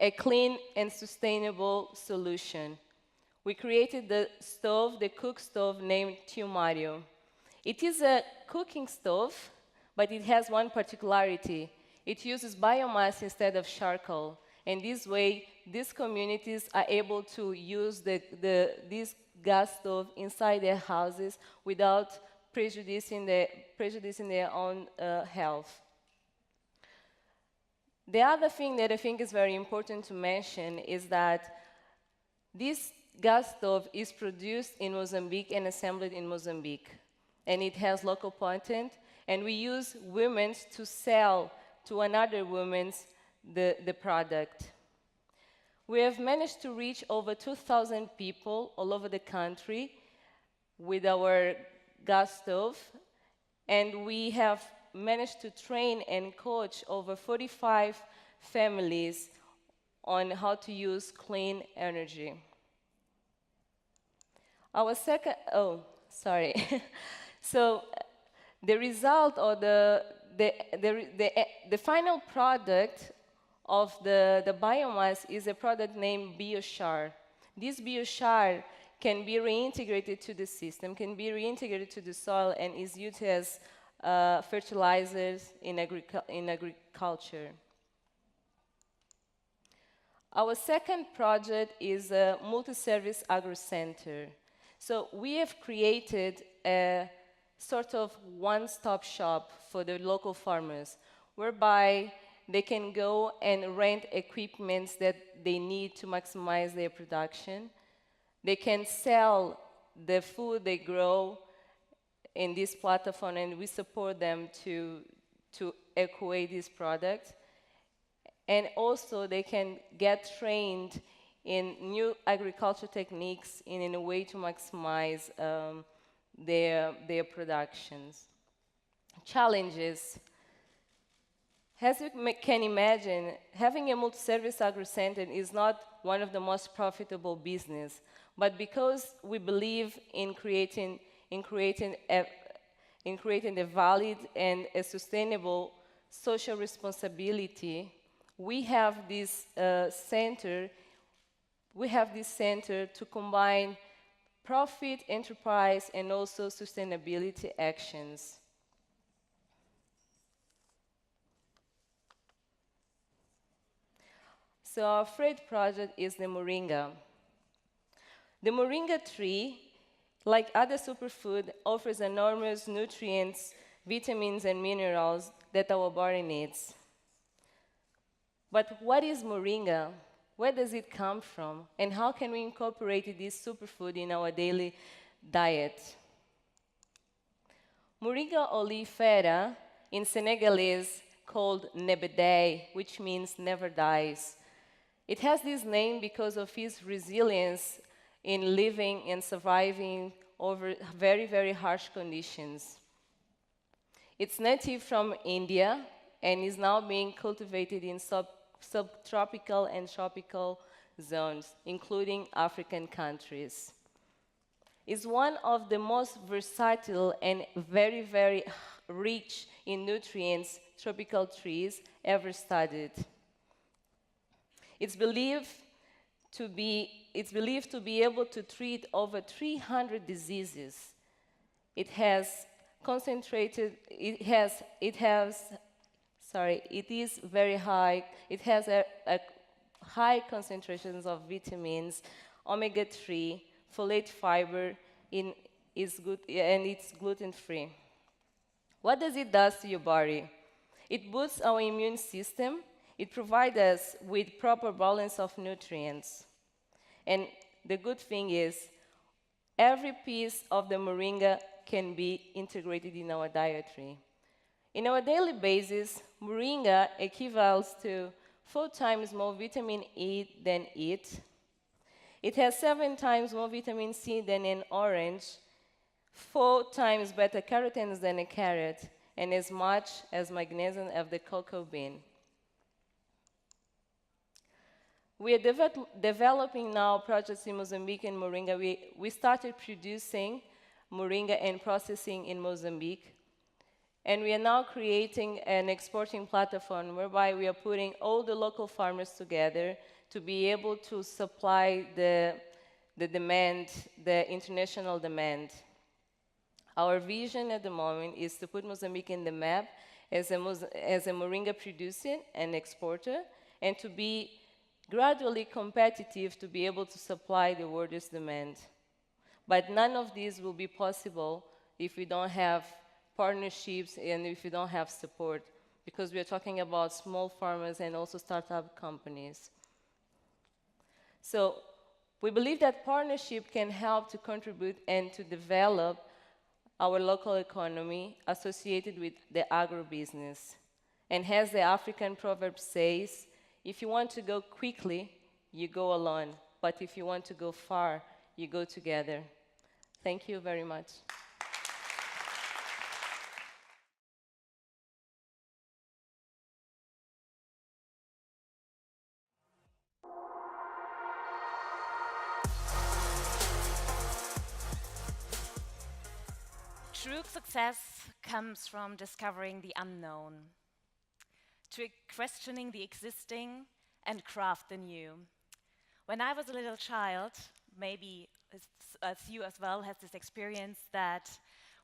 a clean and sustainable solution. We created the cook stove named Tio Mario. It is a cooking stove, but it has one particularity. It uses biomass instead of charcoal. And this way, these communities are able to use this gas stove inside their houses without prejudicing their own health. The other thing that I think is very important to mention is that this gas stove is produced in Mozambique and assembled in Mozambique. And it has local patent, and we use women to sell to another women the product. We have managed to reach over 2,000 people all over the country with our gas stove, and we have managed to train and coach over 45 families on how to use clean energy. Our second, So the result, or the final product of the biomass is a product named biochar. This biochar can be reintegrated to the system, can be reintegrated to the soil, and is used as fertilizers in agriculture. Our second project is a multi-service agro-center. So we have created a sort of one-stop shop for the local farmers, whereby they can go and rent equipment that they need to maximize their production. They can sell the food they grow in this platform, and we support them to equate this product. And also they can get trained in new agriculture techniques in a way to maximize their productions. Challenges. As you can imagine, having a multi-service agro-center is not one of the most profitable business, but because we believe in creating a valid and a sustainable social responsibility, we have this center to combine profit, enterprise, and also sustainability actions. So our third project is the moringa. The moringa tree, like other superfood, offers enormous nutrients, vitamins, and minerals that our body needs. But what is moringa? Where does it come from? And how can we incorporate this superfood in our daily diet? Moringa oleifera in Senegalese called nebedei, which means never dies. It has this name because of its resilience in living and surviving over very, very harsh conditions. It's native from India and is now being cultivated in subtropical and tropical zones, including African countries. It's one of the most versatile and very, very rich in nutrients tropical trees ever studied. It's believed to be able to treat over 300 diseases. It is very high. It has a high concentrations of vitamins, omega-3, folate fiber, and it's gluten-free. What does it do to your body? It boosts our immune system. It provides us with proper balance of nutrients. And the good thing is, every piece of the moringa can be integrated in our dietary. In our daily basis, moringa equivals to 4 times more vitamin E than it. It has 7 times more vitamin C than an orange, 4 times better carotenes than a carrot, and as much as magnesium of the cocoa bean. We are developing now projects in Mozambique and moringa. We started producing moringa and processing in Mozambique. And we are now creating an exporting platform whereby we are putting all the local farmers together to be able to supply the demand, the international demand. Our vision at the moment is to put Mozambique in the map as a moringa producer and exporter, and to be gradually competitive to be able to supply the world's demand. But none of this will be possible if we don't have partnerships and if we don't have support, because we are talking about small farmers and also startup companies. So we believe that partnership can help to contribute and to develop our local economy associated with the agribusiness. And as the African proverb says, if you want to go quickly, you go alone. But if you want to go far, you go together. Thank you very much. True success comes from discovering the unknown, to questioning the existing and craft the new. When I was a little child, maybe as you as well had this experience, that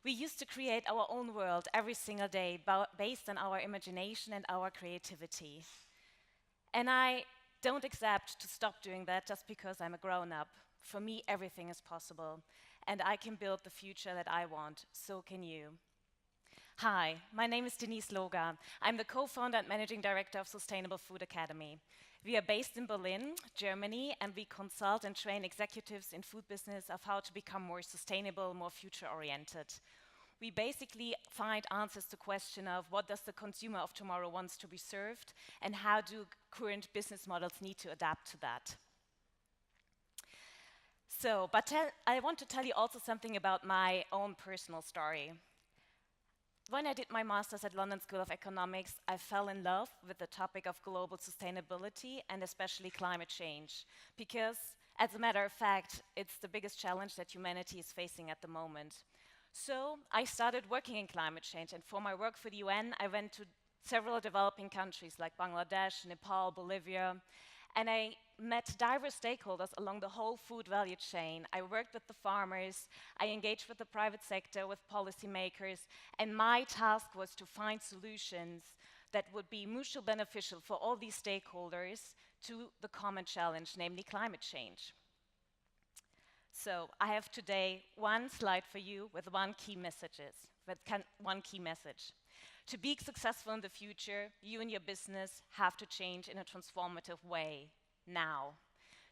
we used to create our own world every single day based on our imagination and our creativity. And I don't accept to stop doing that just because I'm a grown-up. For me, everything is possible, and I can build the future that I want. So can you. Hi, my name is Denise Loga. I'm the co-founder and managing director of Sustainable Food Academy. We are based in Berlin, Germany, and we consult and train executives in food business of how to become more sustainable, more future-oriented. We basically find answers to the question of what does the consumer of tomorrow wants to be served, and how do current business models need to adapt to that. So, I want to tell you also something about my own personal story. When I did my master's at London School of Economics, I fell in love with the topic of global sustainability and especially climate change, because, as a matter of fact, it's the biggest challenge that humanity is facing at the moment. So I started working in climate change, and for my work for the UN, I went to several developing countries like Bangladesh, Nepal, Bolivia, and I met diverse stakeholders along the whole food value chain. I worked with the farmers, I engaged with the private sector, with policymakers, and my task was to find solutions that would be mutually beneficial for all these stakeholders to the common challenge, namely climate change. So I have today one slide for you with one key message. To be successful in the future, you and your business have to change in a transformative way. now.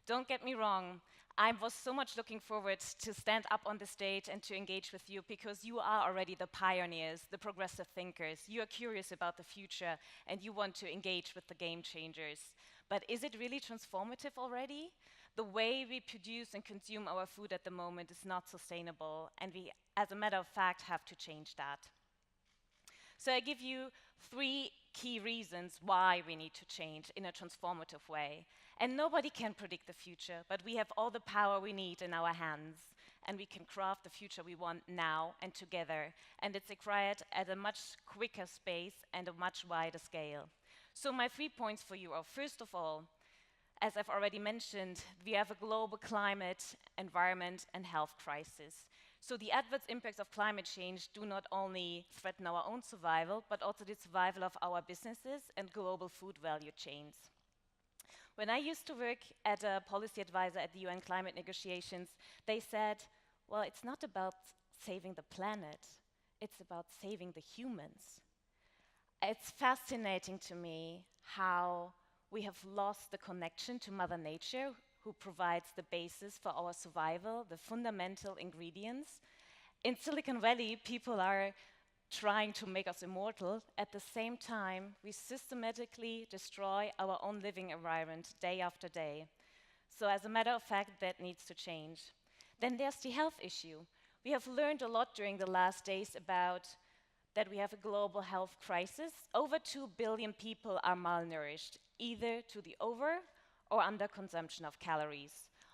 Don't get me wrong, I was so much looking forward to stand up on the stage and to engage with you because you are already the pioneers, the progressive thinkers. You are curious about the future and you want to engage with the game changers. But is it really transformative already? The way we produce and consume our food at the moment is not sustainable, and we, as a matter of fact, have to change that. So I give you 3 key reasons why we need to change in a transformative way. And nobody can predict the future, but we have all the power we need in our hands, and we can craft the future we want now and together. And it's required at a much quicker space and a much wider scale. So my 3 points for you are, first of all, as I've already mentioned, we have a global climate, environment, and health crisis. So the adverse impacts of climate change do not only threaten our own survival, but also the survival of our businesses and global food value chains. When I used to work as a policy advisor at the UN climate negotiations, they said, well, it's not about saving the planet, it's about saving the humans. It's fascinating to me how we have lost the connection to Mother Nature, who provides the basis for our survival, the fundamental ingredients. In Silicon Valley, people are trying to make us immortal. At the same time, we systematically destroy our own living environment day after day. So as a matter of fact, that needs to change. Then there's the health issue. We have learned a lot during the last days about that we have a global health crisis. Over 2 billion people are malnourished, either to the over or under consumption of calories.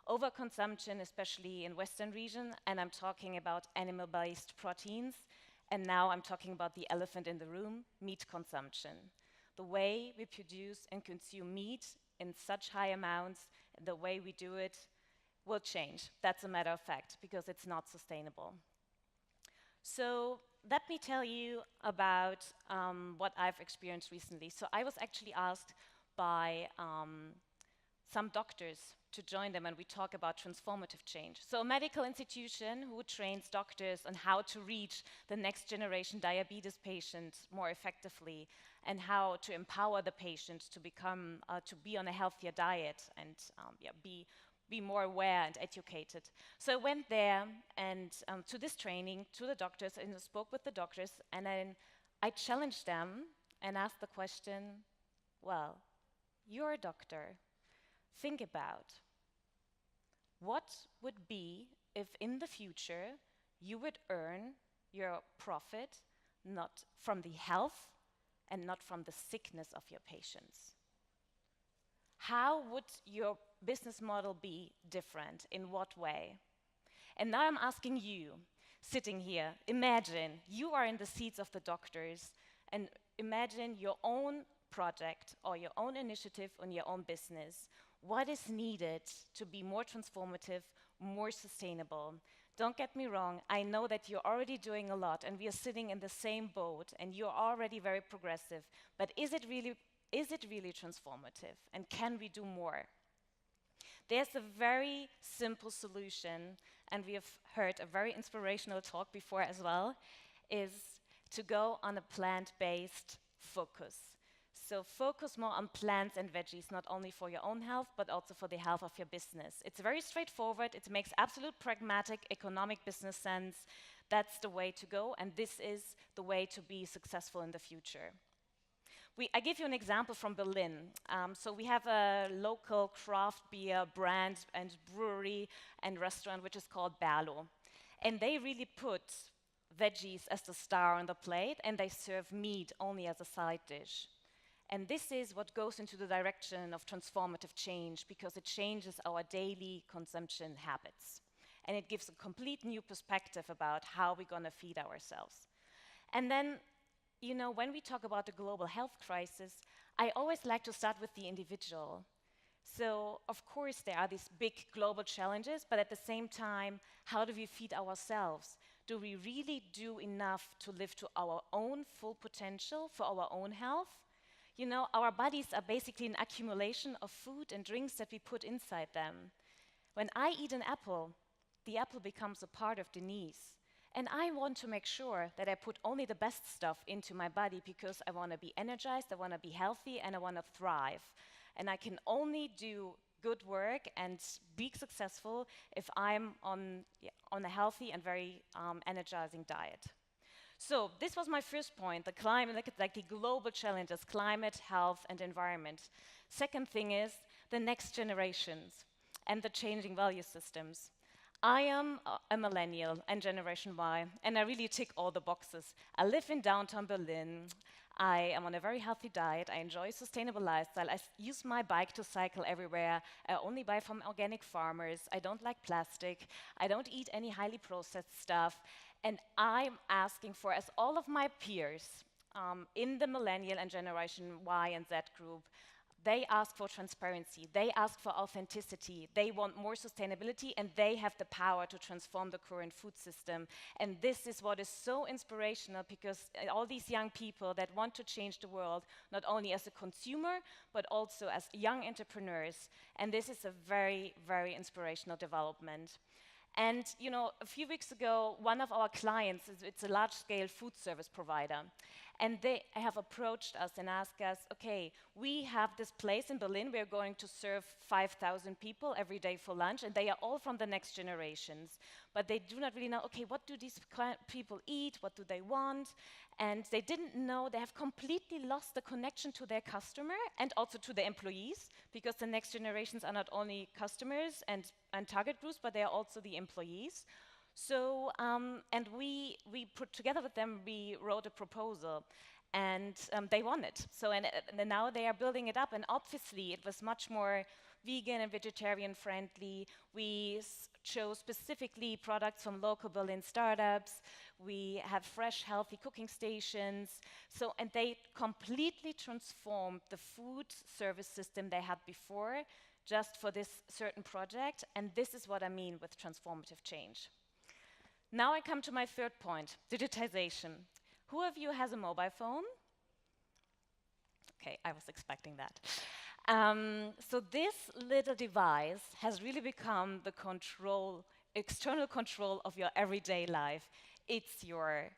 Overconsumption, especially in Western region, and I'm talking about animal-based proteins, and now I'm talking about the elephant in the room, meat consumption. The way we produce and consume meat in such high amounts, the way we do it will change. That's a matter of fact, because it's not sustainable. So let me tell you about what I've experienced recently. So I was actually asked by some doctors to join them, and we talk about transformative change. So a medical institution who trains doctors on how to reach the next generation diabetes patients more effectively, and how to empower the patients to become, to be on a healthier diet and be more aware and educated. So I went there and to this training, to the doctors, and spoke with the doctors, and then I challenged them and asked the question, well, you're a doctor. Think about what would be if in the future you would earn your profit not from the health and not from the sickness of your patients. How would your business model be different? In what way? And now I'm asking you, sitting here, imagine you are in the seats of the doctors and imagine your own project or your own initiative on your own business. What is needed to be more transformative, more sustainable? Don't get me wrong, I know that you're already doing a lot and we are sitting in the same boat and you're already very progressive, but is it really transformative, and can we do more? There's a very simple solution, and we have heard a very inspirational talk before as well, is to go on a plant-based focus. So focus more on plants and veggies, not only for your own health, but also for the health of your business. It's very straightforward, it makes absolute pragmatic economic business sense. That's the way to go, and this is the way to be successful in the future. I give you an example from Berlin. So we have a local craft beer brand and brewery and restaurant which is called Berlo. And they really put veggies as the star on the plate, and they serve meat only as a side dish. And this is what goes into the direction of transformative change, because it changes our daily consumption habits. And it gives a complete new perspective about how we're going to feed ourselves. And then, you know, when we talk about the global health crisis, I always like to start with the individual. So, of course, there are these big global challenges, but at the same time, how do we feed ourselves? Do we really do enough to live to our own full potential for our own health? You know, our bodies are basically an accumulation of food and drinks that we put inside them. When I eat an apple, the apple becomes a part of Denise. And I want to make sure that I put only the best stuff into my body because I want to be energized, I want to be healthy, and I want to thrive. And I can only do good work and be successful if I'm on a healthy and very energizing diet. So this was my first point, the climate, like the global challenges, climate, health, and environment. Second thing is the next generations and the changing value systems. I am a millennial and Generation Y, and I really tick all the boxes. I live in downtown Berlin. I am on a very healthy diet. I enjoy a sustainable lifestyle. I use my bike to cycle everywhere. I only buy from organic farmers. I don't like plastic. I don't eat any highly processed stuff. And I'm asking for, as all of my peers in the millennial and Generation Y and Z group, they ask for transparency, they ask for authenticity, they want more sustainability, and they have the power to transform the current food system. And this is what is so inspirational, because all these young people that want to change the world, not only as a consumer, but also as young entrepreneurs. And this is a very, very inspirational development. And you know, a few weeks ago, one of our clients, it's a large-scale food service provider, and they have approached us and asked us, okay, we have this place in Berlin, we're going to serve 5,000 people every day for lunch, and they are all from the next generations. But they do not really know, okay, what do these people eat, what do they want? And they didn't know, they have completely lost the connection to their customer and also to the employees, because the next generations are not only customers and target groups, but they are also the employees. So, and we put together with them, we wrote a proposal, and they won it. So, and now they are building it up, and obviously it was much more vegan and vegetarian friendly. We chose specifically products from local Berlin startups. We had fresh, healthy cooking stations. So, and they completely transformed the food service system they had before, just for this certain project. And this is what I mean with transformative change. Now I come to my third point, digitization. Who of you has a mobile phone? Okay, I was expecting that. So this little device has really become the control, external control of your everyday life. It's your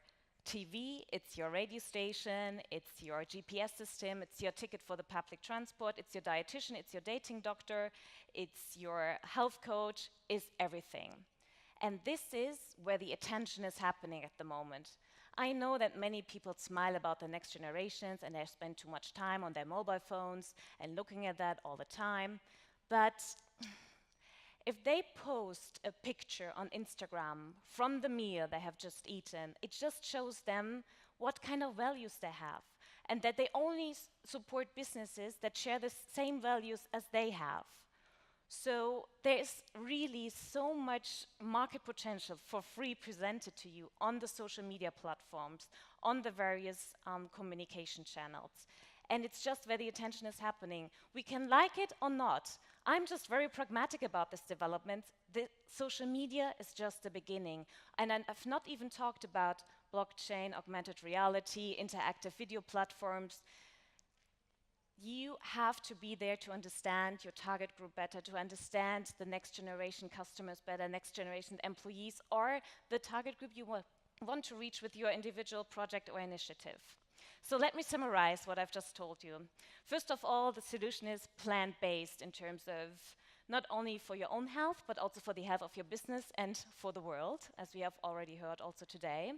TV, it's your radio station, it's your GPS system, it's your ticket for the public transport, it's your dietitian, it's your dating doctor, it's your health coach, it's everything. And this is where the attention is happening at the moment. I know that many people smile about the next generations and they spend too much time on their mobile phones and looking at that all the time. But if they post a picture on Instagram from the meal they have just eaten, it just shows them what kind of values they have, and that they only support businesses that share the same values as they have. So there's really so much market potential for free presented to you on the social media platforms, on the various communication channels. And it's just where the attention is happening. We can like it or not. I'm just very pragmatic about this development. The social media is just the beginning. And I've not even talked about blockchain, augmented reality, interactive video platforms. You have to be there to understand your target group better, to understand the next generation customers better, next generation employees, or the target group you want to reach with your individual project or initiative. So let me summarize what I've just told you. First of all, the solution is plant-based in terms of not only for your own health, but also for the health of your business and for the world, as we have already heard also today.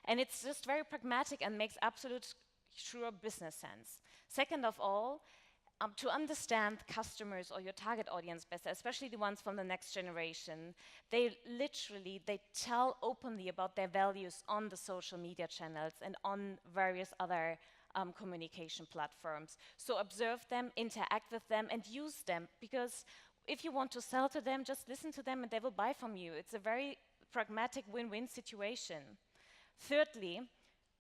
And it's just very pragmatic and makes absolute sure business sense. Second of all, to understand customers or your target audience better, especially the ones from the next generation, they tell openly about their values on the social media channels and on various other communication platforms. So observe them, interact with them, and use them, because if you want to sell to them, just listen to them and they will buy from you. It's a very pragmatic win-win situation. Thirdly,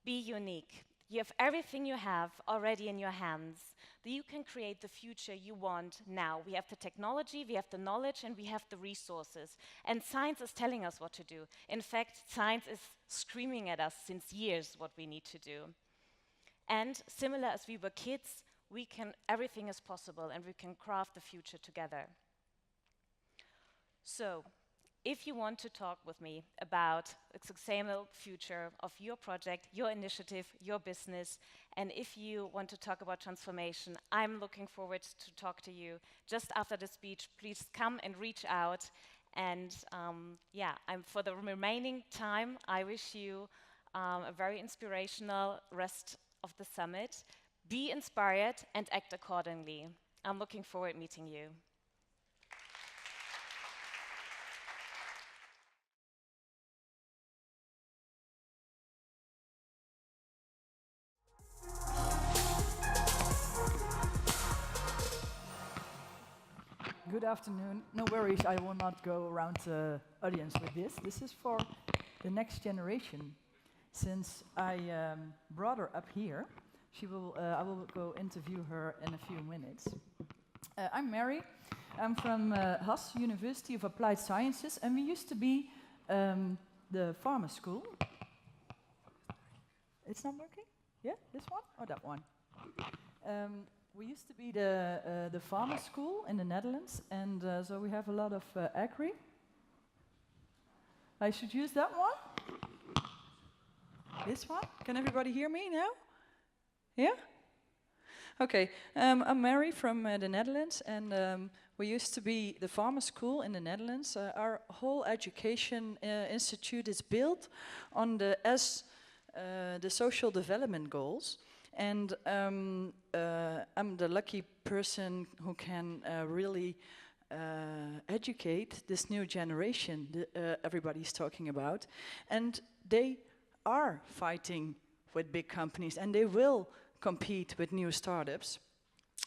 be unique. You have everything you have already in your hands. That you can create the future you want now. We have the technology, we have the knowledge, and we have the resources. And science is telling us what to do. In fact, science is screaming at us since years what we need to do. And similar as we were kids, everything is possible, and we can craft the future together. So, If you want to talk with me about a sustainable future of your project, your initiative, your business, and if you want to talk about transformation, I'm looking forward to talk to you just after the speech. Please come and reach out. And yeah, for the remaining time, I wish you a very inspirational rest of the summit. Be inspired and act accordingly. I'm looking forward to meeting you. Good afternoon. No worries, I will not go around the audience with this. This is for the next generation. Since I brought her up here, I will go interview her in a few minutes. I'm Mary. I'm from Haas University of Applied Sciences, and we used to be the farmer school. It's not working? Yeah, this one or that one? We used to be the farmer school in the Netherlands, and so we have a lot of agri. I should use that one? This one? Can everybody hear me now? Yeah? Okay, I'm Mary from the Netherlands, and we used to be the farmer school in the Netherlands. Our whole education institute is built on the social development goals. And I'm the lucky person who can really educate this new generation everybody's talking about. And they are fighting with big companies, and they will compete with new startups.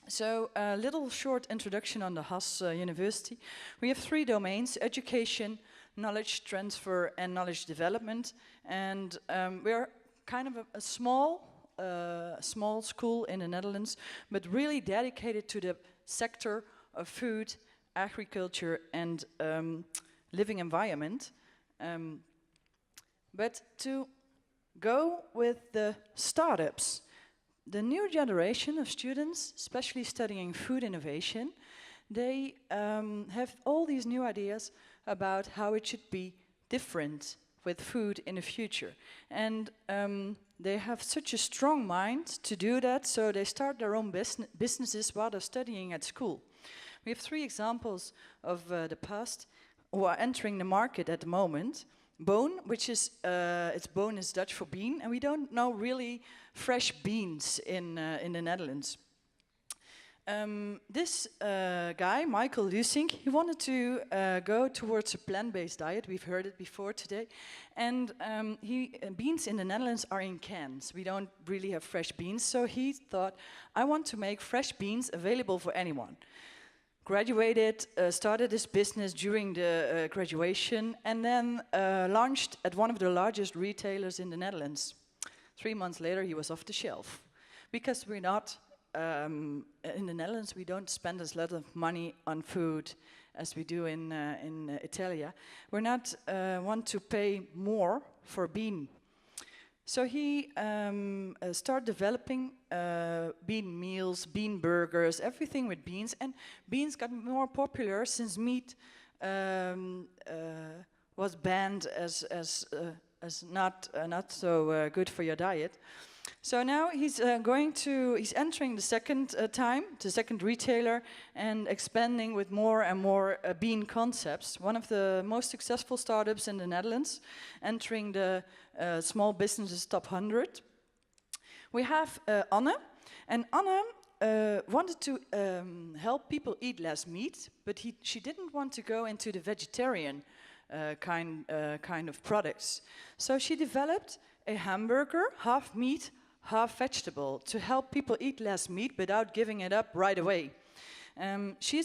So a little short introduction on the Haas University. We have 3 domains: education, knowledge transfer, and knowledge development. And we're kind of a small school in the Netherlands, but really dedicated to the sector of food, agriculture, and living environment. But to go with the startups, the new generation of students, especially studying food innovation, they have all these new ideas about how it should be different with food in the future. And they have such a strong mind to do that, so they start their own businesses while they're studying at school. We have 3 examples of the past who are entering the market at the moment. Boon, which is, boon is Dutch for bean, and we don't know really fresh beans in the Netherlands. This guy, Michael Lusink, he wanted to go towards a plant-based diet. We've heard it before today. And beans in the Netherlands are in cans. We don't really have fresh beans. So he thought, I want to make fresh beans available for anyone. Graduated, started his business during the graduation, and then launched at one of the largest retailers in the Netherlands. 3 months later, he was off the shelf. Because we're not... in the Netherlands, we don't spend as lot of money on food as we do in Italia. We're not want to pay more for bean. So he started developing bean meals, bean burgers, everything with beans. And beans got more popular since meat was banned as not so good for your diet. So now he's entering the second retailer, and expanding with more and more bean concepts. One of the most successful startups in the Netherlands, entering the small businesses top 100. We have Anne, and Anne wanted to help people eat less meat, but she didn't want to go into the vegetarian kind of products. So she developed a hamburger, half meat, half vegetable, to help people eat less meat without giving it up right away. She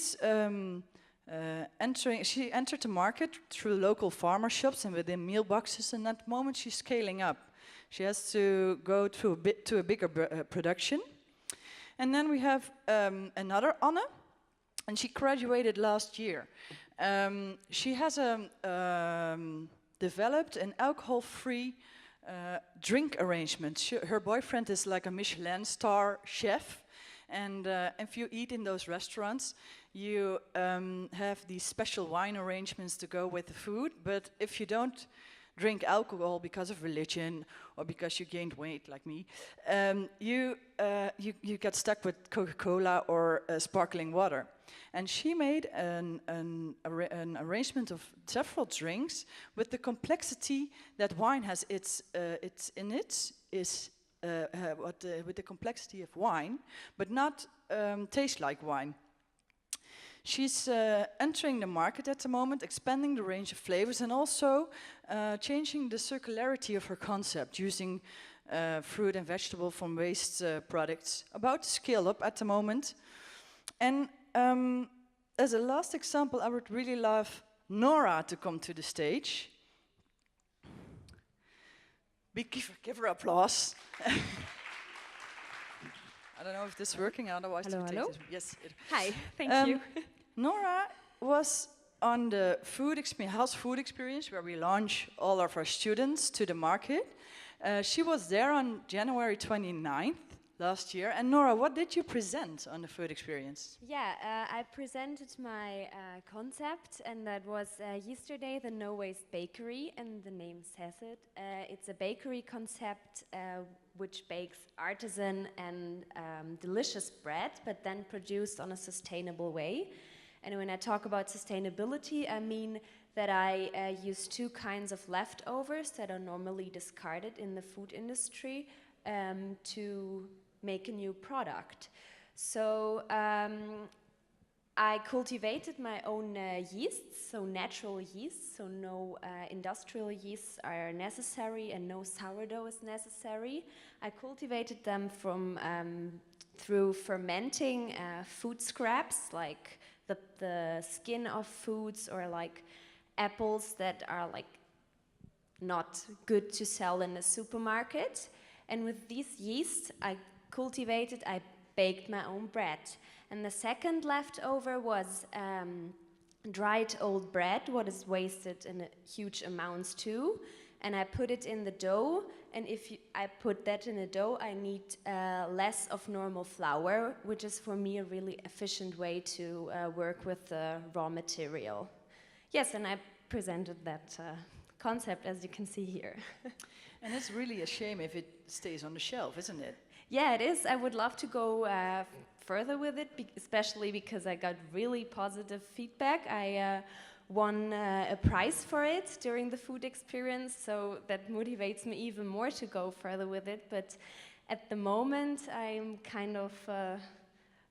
entered the market through local farmer shops and within meal boxes, and at the moment she's scaling up. She has to go to a bigger production. And then we have another Anne, and she graduated last year. She has developed an alcohol-free drink arrangement. Her boyfriend is like a Michelin star chef, and if you eat in those restaurants, you have these special wine arrangements to go with the food, but if you don't drink alcohol because of religion or because you gained weight like me, you get stuck with Coca-Cola or sparkling water. And she made an arrangement of several drinks with the complexity that wine has. With the complexity of wine, but not taste like wine. She's entering the market at the moment, expanding the range of flavors, and also changing the circularity of her concept, using fruit and vegetable from waste products. About to scale up at the moment. And as a last example, I would really love Nora to come to the stage. Give her applause. I don't know if this is working, otherwise Hello, we take hello. this. Yes. Hi, thank you. Nora was on the house food experience where we launch all of our students to the market. She was there on January 29th last year. And Nora, what did you present on the food experience? Yeah, I presented my concept, and that was yesterday, the No Waste Bakery, and the name says it. It's a bakery concept which bakes artisan and delicious bread, but then produced on a sustainable way. And when I talk about sustainability, I mean that I use two kinds of leftovers that are normally discarded in the food industry to make a new product. So I cultivated my own yeasts, so natural yeasts, so no industrial yeasts are necessary and no sourdough is necessary. I cultivated them from through fermenting food scraps, like the skin of foods, or like apples that are like not good to sell in the supermarket. And with these yeasts I baked my own bread. And the second leftover was dried old bread, what is wasted in huge amounts too. And I put it in the dough, and if I put that in the dough, I need less of normal flour, which is for me a really efficient way to work with the raw material. Yes, and I presented that concept, as you can see here. And it's really a shame if it stays on the shelf, isn't it? Yeah, it is. I would love to go further with it, especially because I got really positive feedback. I won a prize for it during the food experience, so that motivates me even more to go further with it. But at the moment, I'm kind of,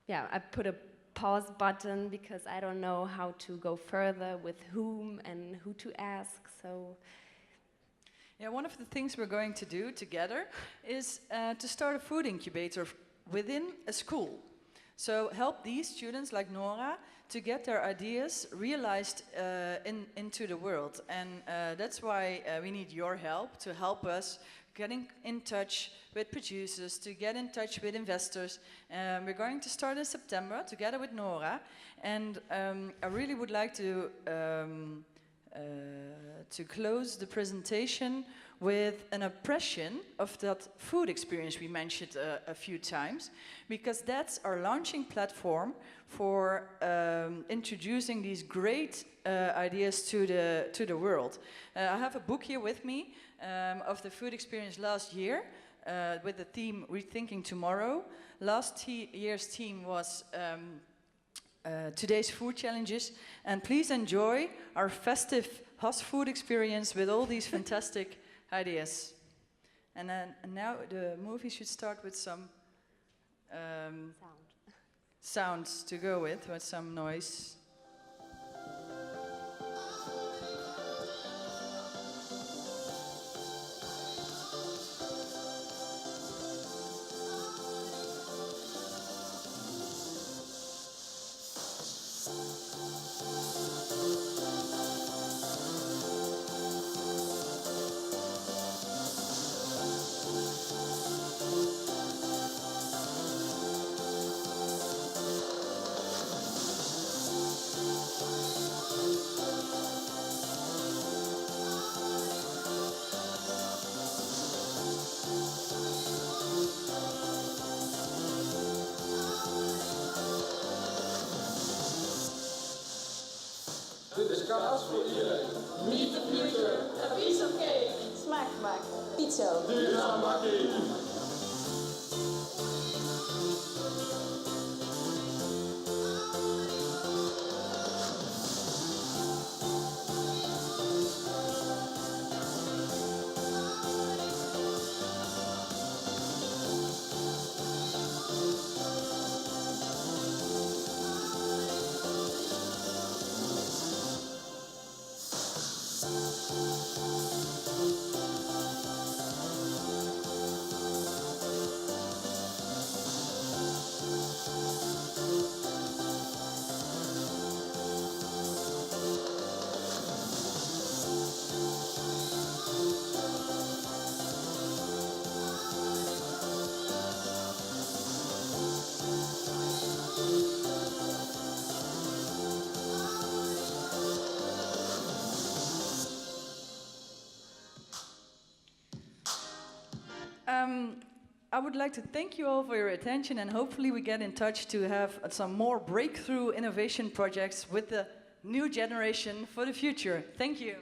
I put a pause button because I don't know how to go further, with whom and who to ask. So. Yeah, one of the things we're going to do together is to start a food incubator within a school. So help these students like Nora to get their ideas realized into the world. And that's why we need your help to help us getting in touch with producers, to get in touch with investors. We're going to start in September together with Nora. And I really would like to close the presentation with an impression of that food experience we mentioned a few times, because that's our launching platform for introducing these great ideas to the world. I have a book here with me of the food experience last year with the theme Rethinking Tomorrow. Last year's theme was today's food challenges, and please enjoy our festive Haas food experience with all these fantastic ideas. And now the movie should start with some sounds to go with some noise. kaas voor iedereen. Meet the future, a piece of cake. Smaak, smaak. Pizza. Duurzaam makkie. I would like to thank you all for your attention, and hopefully we get in touch to have some more breakthrough innovation projects with the new generation for the future. Thank you.